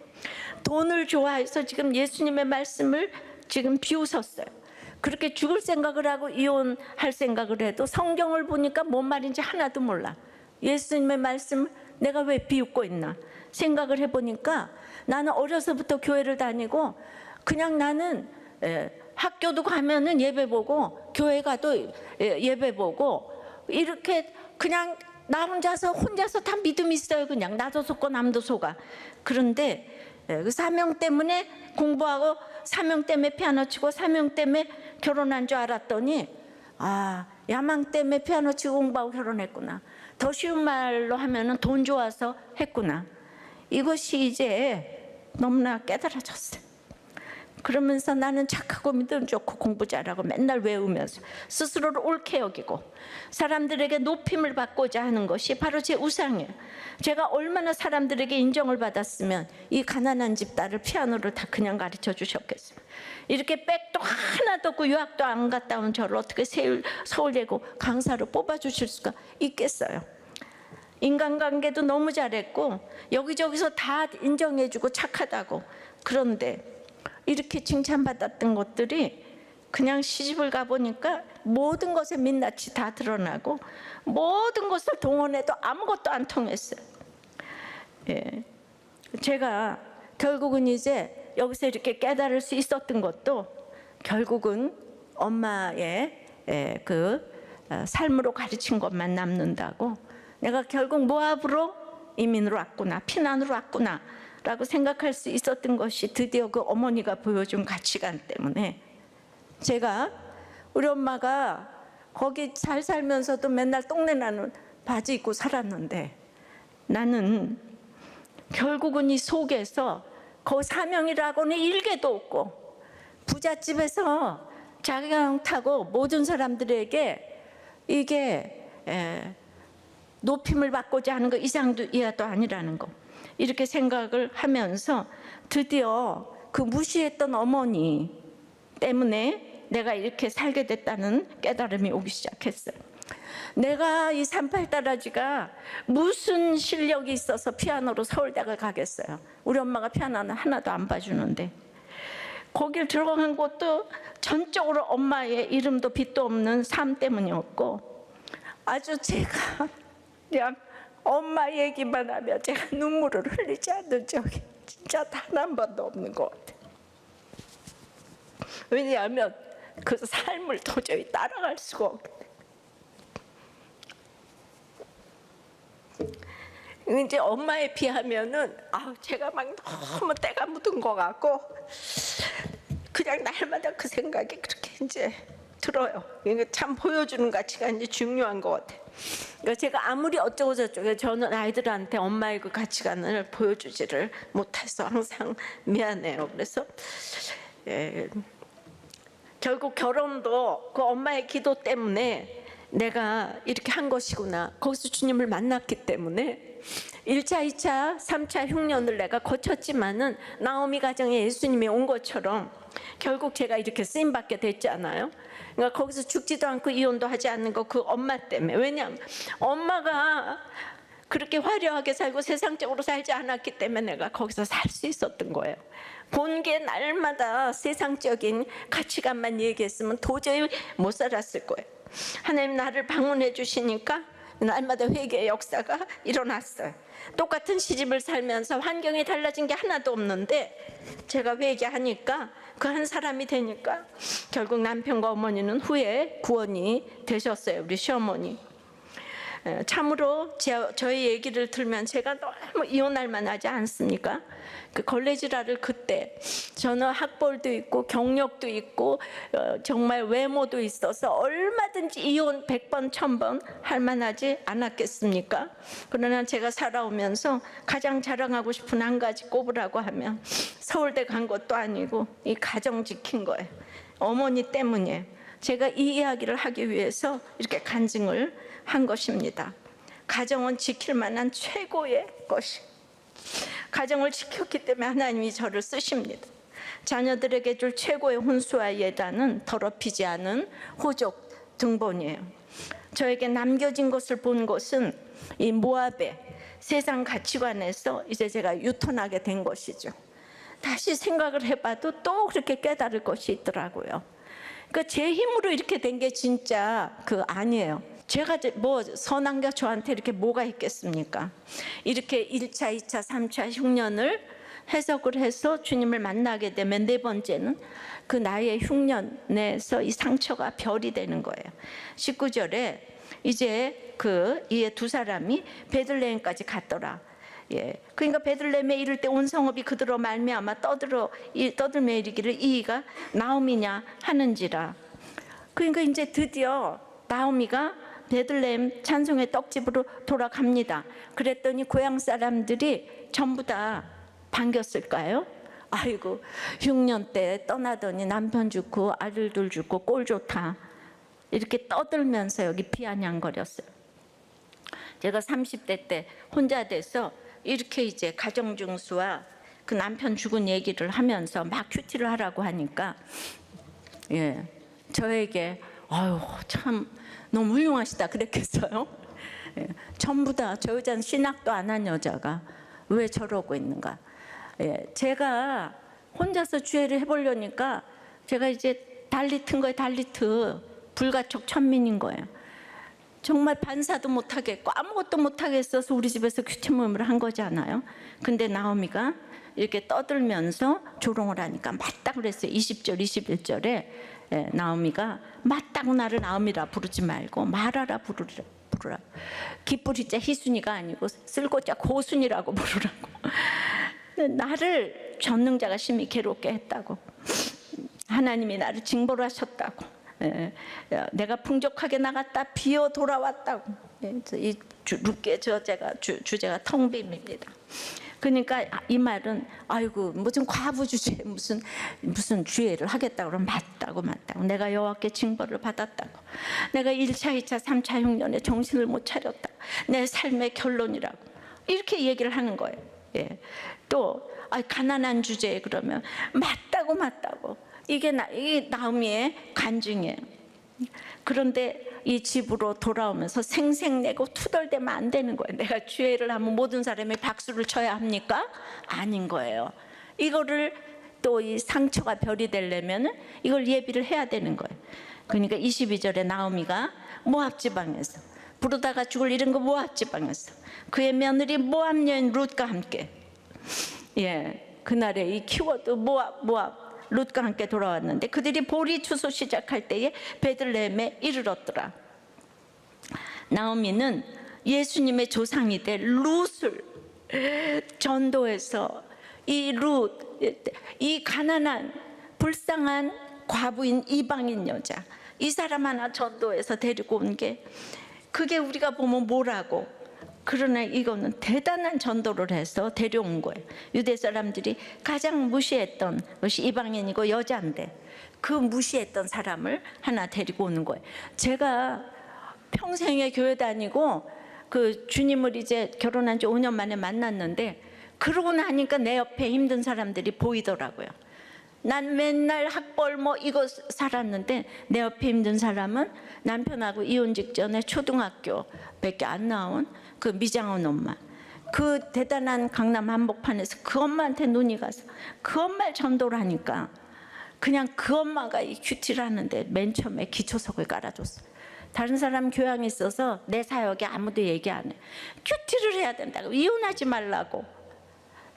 돈을 좋아해서 지금 예수님의 말씀을 지금 비웃었어요. 그렇게 죽을 생각을 하고 이혼할 생각을 해도 성경을 보니까 뭔 말인지 하나도 몰라. 예수님의 말씀을 내가 왜 비웃고 있나 생각을 해보니까 나는 어려서부터 교회를 다니고 그냥 나는 학교도 가면은 예배 보고 교회 가도 예배 보고 이렇게 그냥 나 혼자서 다 믿음이 있어요. 그냥 나도 속고 남도 속아. 그런데 그 사명 때문에 공부하고 사명 때문에 피아노 치고 사명 때문에 결혼한 줄 알았더니 야망 때문에 피아노 치고 공부하고 결혼했구나. 더 쉬운 말로 하면은 돈 좋아서 했구나. 이것이 이제 너무나 깨달아졌어요. 그러면서 나는 착하고 믿음 좋고 공부 잘하고 맨날 외우면서 스스로를 옳게 여기고 사람들에게 높임을 받고자 하는 것이 바로 제 우상이에요. 제가 얼마나 사람들에게 인정을 받았으면 이 가난한 집 딸을 피아노를 다 그냥 가르쳐 주셨겠어요. 이렇게 백도 하나도 없고 유학도 안 갔다 온 저를 어떻게 서울예고 강사로 뽑아주실 수가 있겠어요. 인간관계도 너무 잘했고 여기저기서 다 인정해주고 착하다고. 그런데 이렇게 칭찬받았던 것들이 그냥 시집을 가보니까 모든 것에 민낯이 다 드러나고 모든 것을 동원해도 아무것도 안 통했어요. 제가 결국은 이제 여기서 이렇게 깨달을 수 있었던 것도 결국은 엄마의 그 삶으로 가르친 것만 남는다고, 내가 결국 모압으로 이민으로 왔구나, 피난으로 왔구나 라고 생각할 수 있었던 것이 드디어 그 어머니가 보여준 가치관 때문에 제가 우리 엄마가 거기 잘 살면서도 맨날 똥내 나는 바지 입고 살았는데 나는 결국은 이 속에서 그 사명이라고는 일개도 없고 부잣집에서 자경 타고 모든 사람들에게 이게 높임을 받고자 하는 거 이상도 이하도 아니라는 거, 이렇게 생각을 하면서 드디어 그 무시했던 어머니 때문에 내가 이렇게 살게 됐다는 깨달음이 오기 시작했어요. 내가 이 38따라지가 무슨 실력이 있어서 피아노로 서울대학을 가겠어요. 우리 엄마가 피아노는 하나도 안 봐주는데 거길 들어간 것도 전적으로 엄마의 이름도 빛도 없는 삶 때문이었고, 아주 제가 그냥 엄마 얘기만 하면 제가 눈물을 흘리지 않는 적이 진짜 단 한 번도 없는 것 같아요. 왜냐하면 그 삶을 도저히 따라갈 수가 없기 때문에. 이제 엄마에 비하면은 제가 막 너무 때가 묻은 것 같고 그냥 날마다 그 생각이 그렇게 이제 들어요. 이게 참 보여주는 가치가 이제 중요한 것 같아요. 그러니까 제가 아무리 어쩌고 저쩌고 저는 아이들한테 엄마의 그 가치관을 보여주지를 못해서 항상 미안해요. 그래서 결국 결혼도 그 엄마의 기도 때문에 내가 이렇게 한 것이구나. 거기서 주님을 만났기 때문에 1차, 2차, 3차 흉년을 내가 거쳤지만은 나오미 가정에 예수님이 온 것처럼 결국 제가 이렇게 쓰임받게 됐잖아요. 그러니까 거기서 죽지도 않고 이혼도 하지 않는 거 그 엄마 때문에. 왜냐하면 엄마가 그렇게 화려하게 살고 세상적으로 살지 않았기 때문에 내가 거기서 살 수 있었던 거예요. 본 게 날마다 세상적인 가치관만 얘기했으면 도저히 못 살았을 거예요. 하나님 나를 방문해 주시니까 날마다 회개의 역사가 일어났어요. 똑같은 시집을 살면서 환경이 달라진 게 하나도 없는데 제가 회개하니까 그 한 사람이 되니까 결국 남편과 어머니는 후에 구원이 되셨어요. 우리 시어머니. 참으로 저희 얘기를 들면 제가 너무 이혼할 만하지 않습니까? 그 걸레질화를 그때 저는 학벌도 있고 경력도 있고 정말 외모도 있어서 얼마든지 이혼 100번 1000번 할 만하지 않았겠습니까? 그러나 제가 살아오면서 가장 자랑하고 싶은 한 가지 꼽으라고 하면 서울대 간 것도 아니고 이 가정 지킨 거예요. 어머니 때문에 제가 이 이야기를 하기 위해서 이렇게 간증을 한 것입니다. 가정은 지킬 만한 최고의 것이, 가정을 지켰기 때문에 하나님이 저를 쓰십니다. 자녀들에게 줄 최고의 혼수와 예단은 더럽히지 않은 호족 등본이에요. 저에게 남겨진 것을 본 것은 이 모압의 세상 가치관에서 이제 제가 유턴하게 된 것이죠. 다시 생각을 해봐도 또 그렇게 깨달을 것이 있더라고요. 그러니까 제 힘으로 이렇게 된 게 진짜 아니에요. 제가 뭐 선한 게 저한테 이렇게 뭐가 있겠습니까? 이렇게 1차, 2차, 3차 흉년을 해석을 해서 주님을 만나게 되면 네 번째는 그 나의 흉년에서 이 상처가 별이 되는 거예요. 19절에 이제 이 두 사람이 베들레헴까지 갔더라. 그러니까 베들레헴에 이를 때 온 성읍이 그들로 말미암아 떠들며 이르기를 이가 나오미냐 하는지라. 그러니까 이제 드디어 나오미가 베들레헴 찬송의 떡집으로 돌아갑니다. 그랬더니 고향 사람들이 전부 다 반겼을까요? 아이고 흉년 때 떠나더니 남편 죽고 아들들 죽고 꼴 좋다 이렇게 떠들면서 여기 비아냥거렸어요. 제가 30대 때 혼자 돼서 이렇게 이제 가정중수와 그 남편 죽은 얘기를 하면서 막 큐티를 하라고 하니까 저에게 아유 참 너무 훌륭하시다 그랬겠어요. 전부 다 저 여자는 신학도 안 한 여자가 왜 저러고 있는가. 제가 혼자서 주애를 해보려니까 제가 이제 달리 튼 거예요. 달리트 불가촉 천민인 거예요. 정말 반사도 못하겠고 아무것도 못하겠어서 우리 집에서 큐티 모임을 한 거잖아요. 근데 나오미가 이렇게 떠들면서 조롱을 하니까 맞다 그랬어요. 20절 21절에 나오미가 맞다고 나를 나오미라 부르지 말고 말하라 부르라. 기쁘리자 희순이가 아니고 쓸고자 고순이라고 부르라고. 나를 전능자가 심히 괴롭게 했다고. 하나님이 나를 징벌 하셨다고. 내가 풍족하게 나갔다 비어 돌아왔다고. 이 룻게 주제가 텅빔입니다. 그러니까 이 말은 아이고 무슨 과부 주제 무슨 주애를 하겠다고 그러면 맞다고 내가 여호와께 징벌을 받았다고. 내가 1차 2차 3차 흉년에 정신을 못 차렸다. 내 삶의 결론이라고 이렇게 얘기를 하는 거예요. 또 가난한 주제에 그러면 맞다고 이게 나오미의 간증이에요. 그런데 이 집으로 돌아오면서 생색내고 투덜대면 안 되는 거예요. 내가 주애를 하면 모든 사람이 박수를 쳐야 합니까? 아닌 거예요. 이거를 또 이 상처가 별이 되려면 이걸 예비를 해야 되는 거예요. 그러니까 22절에 나오미가 모압 지방에서 부르다가 죽을 잃은 거 모압 지방에서 그의 며느리 모압 여인 룻과 함께 그날에 이 키워드 모압 룻과 함께 돌아왔는데 그들이 보리 추수 시작할 때에 베들레헴에 이르렀더라. 나오미는 예수님의 조상이 될 룻을 전도해서 이 룻, 이 가난한 불쌍한 과부인 이방인 여자, 이 사람 하나 전도해서 데리고 온 게, 그게 우리가 보면 뭐라고, 그러나 이거는 대단한 전도를 해서 데려온 거예요. 유대 사람들이 가장 무시했던 것이 이방인이고 여자인데, 그 무시했던 사람을 하나 데리고 오는 거예요. 제가 평생에 교회 다니고 그 주님을 이제 결혼한 지 5년 만에 만났는데, 그러고 나니까 내 옆에 힘든 사람들이 보이더라고요. 난 맨날 학벌 뭐 이거 살았는데, 내 옆에 힘든 사람은 남편하고 이혼 직전에 초등학교밖에 안 나온 그 미장원 엄마, 그 대단한 강남 한복판에서 그 엄마한테 눈이 가서 그 엄마를 전도를 하니까 그냥 그 엄마가 이 큐티를 하는데 맨 처음에 기초석을 깔아줬어요. 다른 사람 교양이 있어서 내 사역에 아무도 얘기 안 해. 큐티를 해야 된다고, 이혼하지 말라고.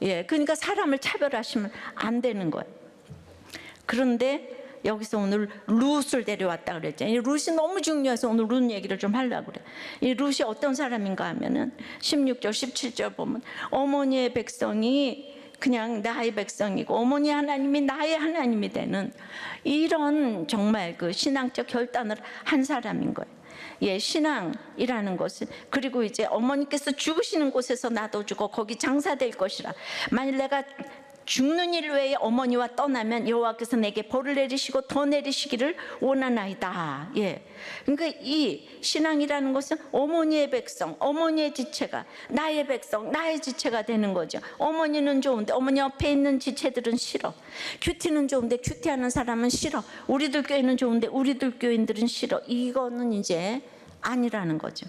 예, 그러니까 사람을 차별하시면 안 되는 거예요. 그런데 여기서 오늘 룻을 데려왔다 그랬잖아요. 이 룻이 너무 중요해서 오늘 룻 얘기를 좀 하려고 그래. 이 룻이 어떤 사람인가 하면은 16절 17절 보면, 어머니의 백성이 그냥 나의 백성이고 어머니 하나님이 나의 하나님이 되는, 이런 정말 그 신앙적 결단을 한 사람인 거예요. 예, 신앙이라는 것은, 그리고 이제 어머니께서 죽으시는 곳에서 나도 죽어 거기 장사될 것이라. 만일 내가 죽는 일 외에 어머니와 떠나면 여호와께서 내게 벌을 내리시고 더 내리시기를 원하나이다. 예, 그러니까 이 신앙이라는 것은 어머니의 백성, 어머니의 지체가 나의 백성, 나의 지체가 되는 거죠. 어머니는 좋은데 어머니 옆에 있는 지체들은 싫어. 큐티는 좋은데 큐티하는 사람은 싫어. 우리들 교회는 좋은데 우리들 교인들은 싫어. 이거는 이제 아니라는 거죠.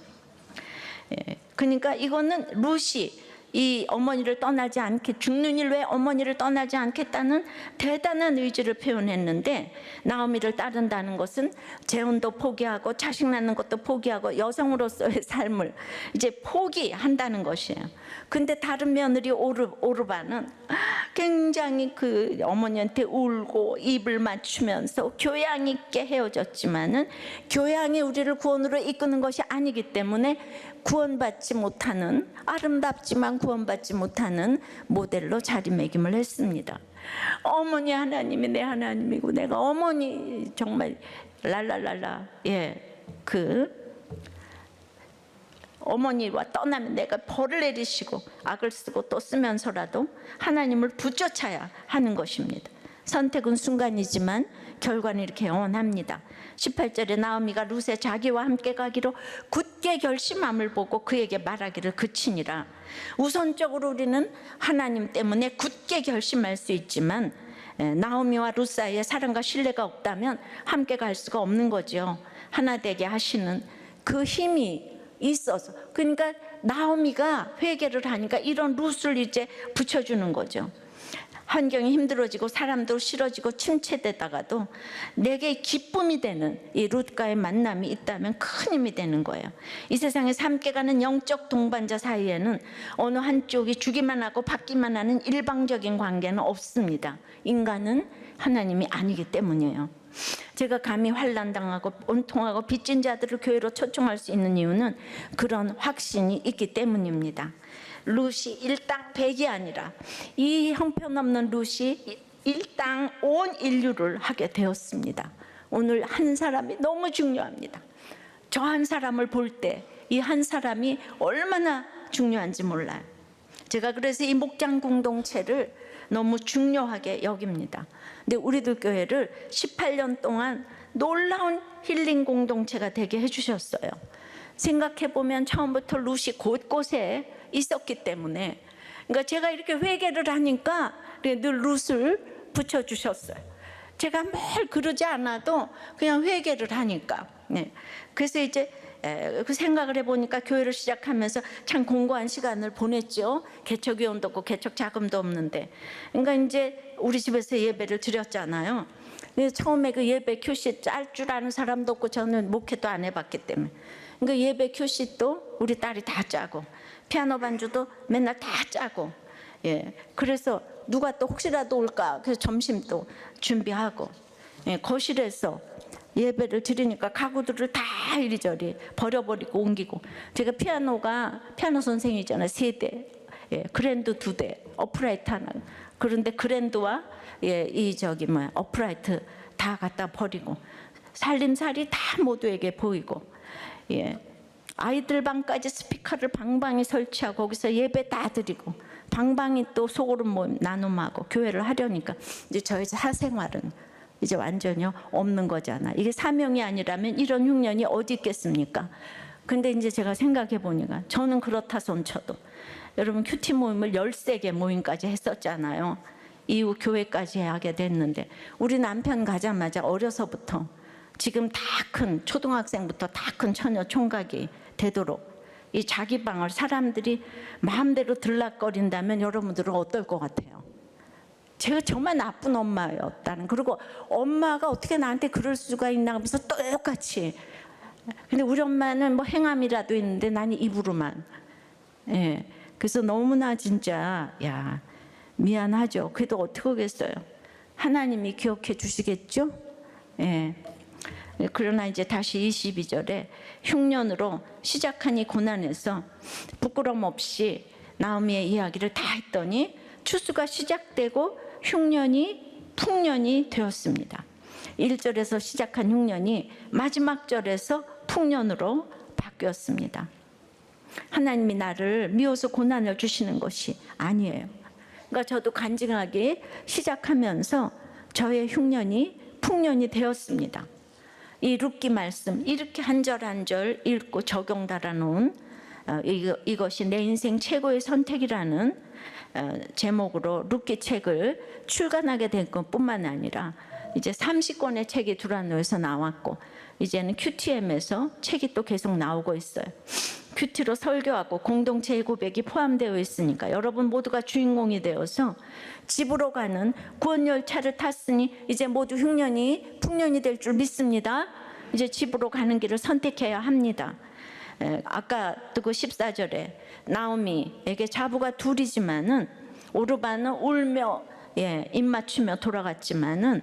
예, 그러니까 이거는 룻이 이 어머니를 떠나지 않게, 죽는 일 외에 어머니를 떠나지 않겠다는 대단한 의지를 표현했는데, 나오미를 따른다는 것은 재혼도 포기하고 자식 낳는 것도 포기하고 여성으로서의 삶을 이제 포기한다는 것이에요. 근데 다른 며느리 오르바는 굉장히 그 어머니한테 울고 입을 맞추면서 교양 있게 헤어졌지만은, 교양이 우리를 구원으로 이끄는 것이 아니기 때문에 구원받지 못하는, 아름답지만 구원받지 못하는 모델로 자리매김을 했습니다. 어머니 하나님이 내 하나님이고 내가 어머니 정말 랄랄랄라, 예, 그 어머니와 떠나면 내가 벌을 내리시고 악을 쓰고 또 쓰면서라도 하나님을 붙여쳐야 하는 것입니다. 선택은 순간이지만 결과는 이렇게 영원합니다. 18절에 나오미가 룻의 자기와 함께 가기로 굳게 결심함을 보고 그에게 말하기를 그치니라. 우선적으로 우리는 하나님 때문에 굳게 결심할 수 있지만, 나오미와 룻 사이에 사랑과 신뢰가 없다면 함께 갈 수가 없는 거죠. 하나 되게 하시는 그 힘이 있어서, 그러니까 나오미가 회개를 하니까 이런 룻을 이제 붙여주는 거죠. 환경이 힘들어지고 사람도 싫어지고 침체되다가도 내게 기쁨이 되는 이 룻과의 만남이 있다면 큰 힘이 되는 거예요. 이 세상에서 함께 가는 영적 동반자 사이에는 어느 한쪽이 주기만 하고 받기만 하는 일방적인 관계는 없습니다. 인간은 하나님이 아니기 때문이에요. 제가 감히 환난당하고 온통하고 빚진 자들을 교회로 초청할 수 있는 이유는 그런 확신이 있기 때문입니다. 룻이 일당 100이 아니라 이 형편없는 룻이 일당 온 인류를 하게 되었습니다. 오늘 한 사람이 너무 중요합니다. 저 한 사람을 볼 때 이 한 사람이 얼마나 중요한지 몰라요. 제가 그래서 이 목장 공동체를 너무 중요하게 여깁니다. 근데 우리들 교회를 18년 동안 놀라운 힐링 공동체가 되게 해주셨어요. 생각해보면 처음부터 룻이 곳곳에 있었기 때문에, 그러니까 제가 이렇게 회개를 하니까 늘 룻을 붙여주셨어요. 제가 뭘 그러지 않아도 그냥 회개를 하니까. 네. 그래서 이제 그 생각을 해보니까 교회를 시작하면서 참 공고한 시간을 보냈죠. 개척위원도 없고 개척 자금도 없는데, 그러니까 이제 우리 집에서 예배를 드렸잖아요. 처음에 그 예배 큐시 짤 줄 아는 사람도 없고 저는 목회도 안 해봤기 때문에, 그러니까 예배 큐시도 우리 딸이 다 짜고 피아노 반주도 맨날 다 짜고, 예, 그래서 누가 또 혹시라도 올까 그래서 점심도 준비하고, 예, 거실에서 예배를 드리니까 가구들을 다 이리저리 버려버리고 옮기고, 제가 피아노 선생이잖아요. 3대, 예, 그랜드 2대, 어프라이트 하나. 그런데 그랜드와 어프라이트 다 갖다 버리고, 살림살이 다 모두에게 보이고, 예, 아이들 방까지 스피커를 방방에 설치하고 거기서 예배 다 드리고, 방방이 또 소그룹 모임 나눔하고 교회를 하려니까 이제 저희 사생활은 이제 완전히 없는 거잖아. 이게 사명이 아니라면 이런 흉년이 어디 있겠습니까? 근데 이제 제가 생각해 보니까 저는 그렇다 손 쳐도 여러분 큐티 모임을 13개 모임까지 했었잖아요. 이후 교회까지 하게 됐는데, 우리 남편 가자마자 어려서부터 지금 다 큰 초등학생부터 다 큰 처녀 총각이 되도록 이 자기 방을 사람들이 마음대로 들락거린다면 여러분들은 어떨 것 같아요? 제가 정말 나쁜 엄마였다는, 그리고 엄마가 어떻게 나한테 그럴 수가 있나 하면서 똑같이. 근데 우리 엄마는 뭐 행함이라도 있는데 나는 입으로만. 예. 그래서 너무나 진짜 미안하죠. 그래도 어떻게 하겠어요. 하나님이 기억해 주시겠죠. 예. 그러나 이제 다시 22절에 흉년으로 시작한 이 고난에서 부끄럼 없이 나오미의 이야기를 다 했더니 추수가 시작되고 흉년이 풍년이 되었습니다. 1절에서 시작한 흉년이 마지막 절에서 풍년으로 바뀌었습니다. 하나님이 나를 미워서 고난을 주시는 것이 아니에요. 그러니까 저도 간증하기 시작하면서 저의 흉년이 풍년이 되었습니다. 이 룻기 말씀 이렇게 한 절 한 절 읽고 적용 달아놓은 이것이 내 인생 최고의 선택이라는 제목으로 룻기 책을 출간하게 된 것뿐만 아니라 이제 30권의 책이 두란노에서 나왔고, 이제는 QTM에서 책이 또 계속 나오고 있어요. 큐티로 설교하고 공동체의 고백이 포함되어 있으니까 여러분 모두가 주인공이 되어서 집으로 가는 구원열차를 탔으니 이제 모두 흉년이 풍년이 될 줄 믿습니다. 이제 집으로 가는 길을 선택해야 합니다. 아까 그 14절에 나오미에게 자부가 둘이지만은 오르바는 울며 입 맞추며 돌아갔지만은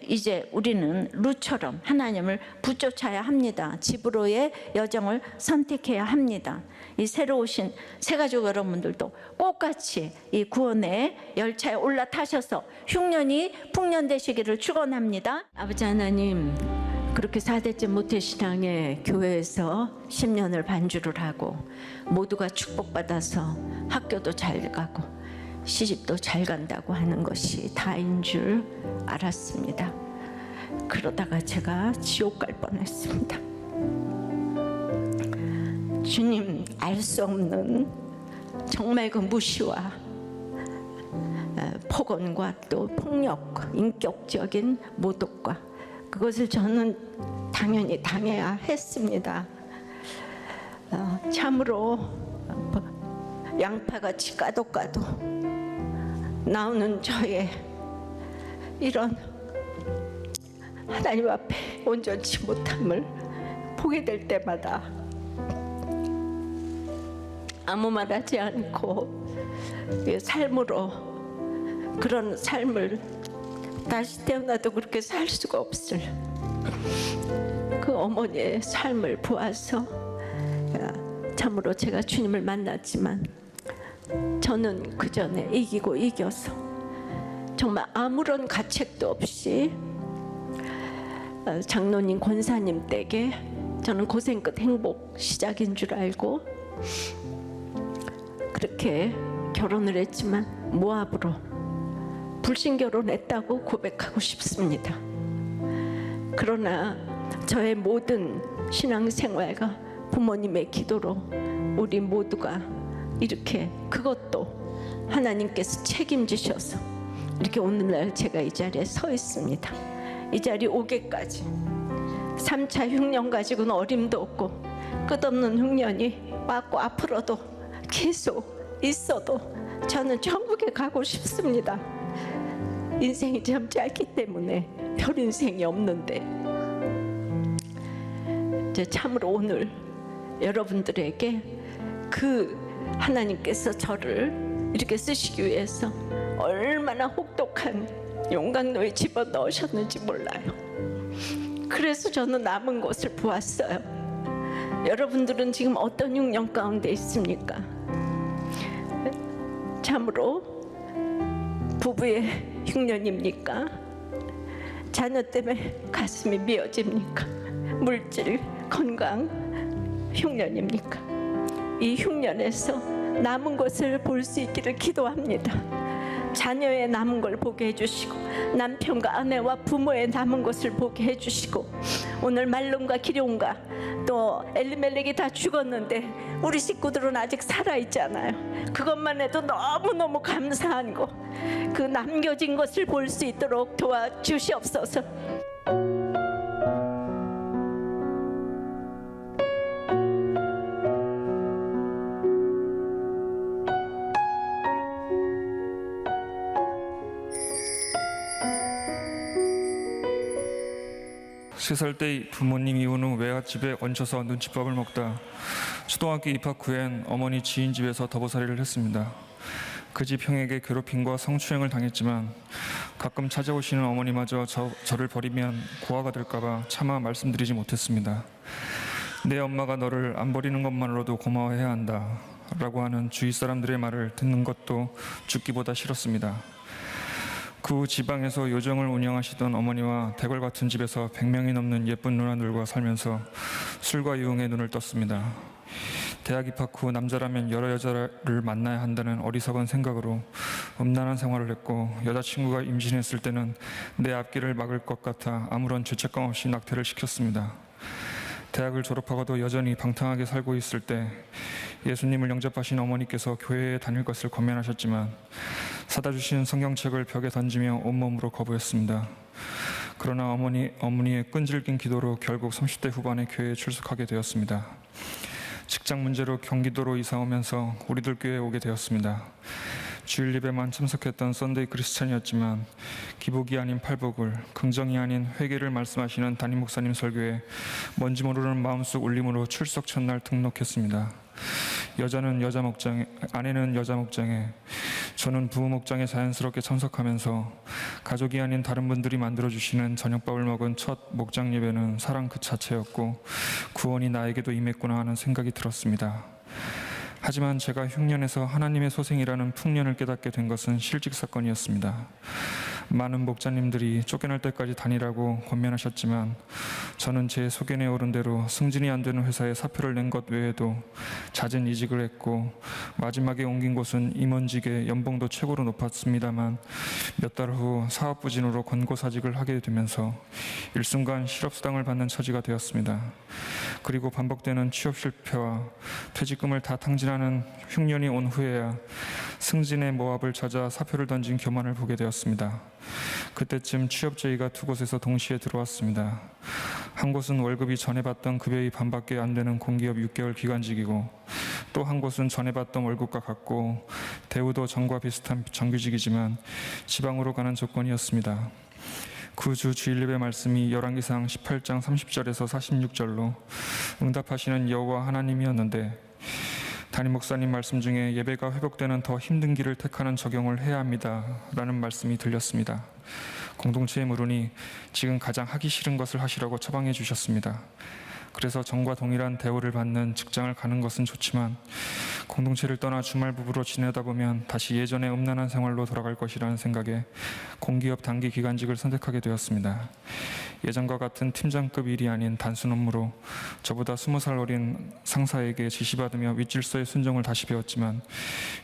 이제 우리는 룻처럼 하나님을 붙쫓아야 합니다. 집으로의 여정을 선택해야 합니다. 이 새로 오신 새가족 여러분들도 똑같이 이 구원의 열차에 올라타셔서 흉년이 풍년 되시기를 축원합니다. 아버지 하나님, 그렇게 4대째 모태신앙의 교회에서 10년을 반주를 하고 모두가 축복받아서 학교도 잘 가고 시집도 잘 간다고 하는 것이 다인 줄 알았습니다. 그러다가 제가 지옥 갈 뻔했습니다. 주님, 알 수 없는 정말 그 무시와 폭언과 또 폭력, 인격적인 모독과 그것을 저는 당연히 당해야 했습니다. 참으로 양파같이 까도 나오는 저의 이런 하나님 앞에 온전치 못함을 보게 될 때마다 아무 말 하지 않고 삶으로, 그런 삶을 다시 태어나도 그렇게 살 수가 없을 그 어머니의 삶을 보아서 참으로 제가 주님을 만났지만 저는 그 전에 이겨서 정말 아무런 가책도 없이 장로님 권사님 댁에 저는 고생 끝 행복 시작인 줄 알고 그렇게 결혼을 했지만 모압으로 불신 결혼했다고 고백하고 싶습니다. 그러나 저의 모든 신앙생활과 부모님의 기도로 우리 모두가 이렇게 그것도 하나님께서 책임지셔서 이렇게 오늘날 제가 이 자리에 서 있습니다. 이 자리 오게까지 3차 흉년 가지고는 어림도 없고 끝없는 흉년이 왔고 앞으로도 계속 있어도 저는 천국에 가고 싶습니다. 인생이 참 짧기 때문에 별 인생이 없는데 참으로 오늘 여러분들에게 그 하나님께서 저를 이렇게 쓰시기 위해서 얼마나 혹독한 용광로에 집어넣으셨는지 몰라요. 그래서 저는 남은 것을 보았어요. 여러분들은 지금 어떤 흉년 가운데 있습니까? 참으로 부부의 흉년입니까? 자녀 때문에 가슴이 미어집니까? 물질, 건강 흉년입니까? 이 흉년에서 남은 것을 볼 수 있기를 기도합니다. 자녀의 남은 걸 보게 해주시고, 남편과 아내와 부모의 남은 것을 보게 해주시고, 오늘 말론과 기룡과 또 엘리멜렉이 다 죽었는데 우리 식구들은 아직 살아있잖아요. 그것만 해도 너무너무 감사한 거, 그 남겨진 것을 볼 수 있도록 도와주시옵소서. 세 살 때 부모님 이혼 후 외갓집에 얹혀서 눈칫밥을 먹다 초등학교 입학 후엔 어머니 지인 집에서 더보살이를 했습니다. 그 집 형에게 괴롭힘과 성추행을 당했지만 가끔 찾아오시는 어머니마저 저를 버리면 고아가 될까봐 차마 말씀드리지 못했습니다. 내 엄마가 너를 안 버리는 것만으로도 고마워해야 한다 라고 하는 주위 사람들의 말을 듣는 것도 죽기보다 싫었습니다. 그 후 지방에서 요정을 운영하시던 어머니와 대궐 같은 집에서 100명이 넘는 예쁜 누나들과 살면서 술과 유흥에 눈을 떴습니다. 대학 입학 후 남자라면 여러 여자를 만나야 한다는 어리석은 생각으로 음란한 생활을 했고, 여자친구가 임신했을 때는 내 앞길을 막을 것 같아 아무런 죄책감 없이 낙태를 시켰습니다. 대학을 졸업하고도 여전히 방탕하게 살고 있을 때 예수님을 영접하신 어머니께서 교회에 다닐 것을 권면하셨지만 사다 주신 성경책을 벽에 던지며 온몸으로 거부했습니다. 그러나 어머니의 끈질긴 기도로 결국 30대 후반에 교회에 출석하게 되었습니다. 직장 문제로 경기도로 이사 오면서 우리들 교회에 오게 되었습니다. 주일 예배만 참석했던 썬데이 크리스찬이었지만 기복이 아닌 팔복을, 긍정이 아닌 회개를 말씀하시는 담임 목사님 설교에 뭔지 모르는 마음속 울림으로 출석 첫날 등록했습니다. 여자는 여자 목장에, 아내는 여자 목장에, 저는 부부 목장에 자연스럽게 참석하면서 가족이 아닌 다른 분들이 만들어주시는 저녁밥을 먹은 첫 목장 예배는 사랑 그 자체였고 구원이 나에게도 임했구나 하는 생각이 들었습니다. 하지만 제가 흉년에서 하나님의 소생이라는 풍년을 깨닫게 된 것은 실직 사건이었습니다. 많은 목자님들이 쫓겨날 때까지 다니라고 권면하셨지만 저는 제 소견에 오른 대로 승진이 안 되는 회사에 사표를 낸 것 외에도 잦은 이직을 했고, 마지막에 옮긴 곳은 임원직에 연봉도 최고로 높았습니다만 몇 달 후 사업부진으로 권고사직을 하게 되면서 일순간 실업수당을 받는 처지가 되었습니다. 그리고 반복되는 취업 실패와 퇴직금을 다 탕진하는 흉년이 온 후에야 승진의 모압을 찾아 사표를 던진 교만을 보게 되었습니다. 그때쯤 취업 제의가 두 곳에서 동시에 들어왔습니다. 한 곳은 월급이 전에 받던 급여의 반밖에 안 되는 공기업 6개월 기간직이고, 또 한 곳은 전에 받던 월급과 같고 대우도 전과 비슷한 정규직이지만 지방으로 가는 조건이었습니다. 그 주 주일예배 말씀이 열왕기상 18장 30절에서 46절로 응답하시는 여호와 하나님이었는데, 담임 목사님 말씀 중에 예배가 회복되는 더 힘든 길을 택하는 적용을 해야 합니다 라는 말씀이 들렸습니다. 공동체에 물으니 지금 가장 하기 싫은 것을 하시라고 처방해 주셨습니다. 그래서 전과 동일한 대우를 받는 직장을 가는 것은 좋지만 공동체를 떠나 주말 부부로 지내다 보면 다시 예전의 음란한 생활로 돌아갈 것이라는 생각에 공기업 단기 기간직을 선택하게 되었습니다. 예전과 같은 팀장급 일이 아닌 단순 업무로 저보다 20살 어린 상사에게 지시받으며 윗질서의 순종을 다시 배웠지만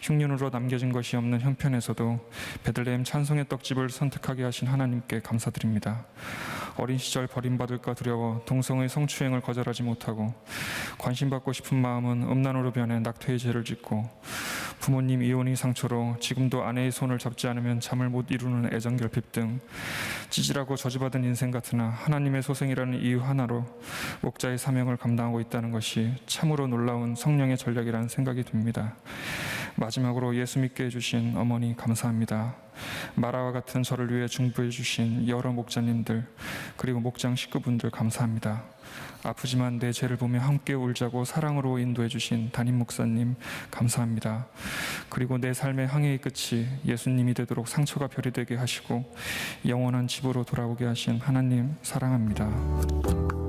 흉년으로 남겨진 것이 없는 형편에서도 베들레헴 찬송의 떡집을 선택하게 하신 하나님께 감사드립니다. 어린 시절 버림받을까 두려워 동성의 성추행을 거절하지 못하고 관심받고 싶은 마음은 음란으로 변해 낙태의 죄를 짓고 부모님 이혼의 상처로 지금도 아내의 손을 잡지 않으면 잠을 못 이루는 애정결핍 등 찌질하고 저주받은 인생 같으나 하나님의 소생이라는 이유 하나로 목자의 사명을 감당하고 있다는 것이 참으로 놀라운 성령의 전략이라는 생각이 듭니다. 마지막으로 예수 믿게 해주신 어머니 감사합니다. 마라와 같은 저를 위해 중보해 주신 여러 목자님들 그리고 목장 식구분들 감사합니다. 아프지만 내 죄를 보며 함께 울자고 사랑으로 인도해 주신 담임 목사님 감사합니다. 그리고 내 삶의 항해의 끝이 예수님이 되도록 상처가 별이 되게 하시고 영원한 집으로 돌아오게 하신 하나님 사랑합니다.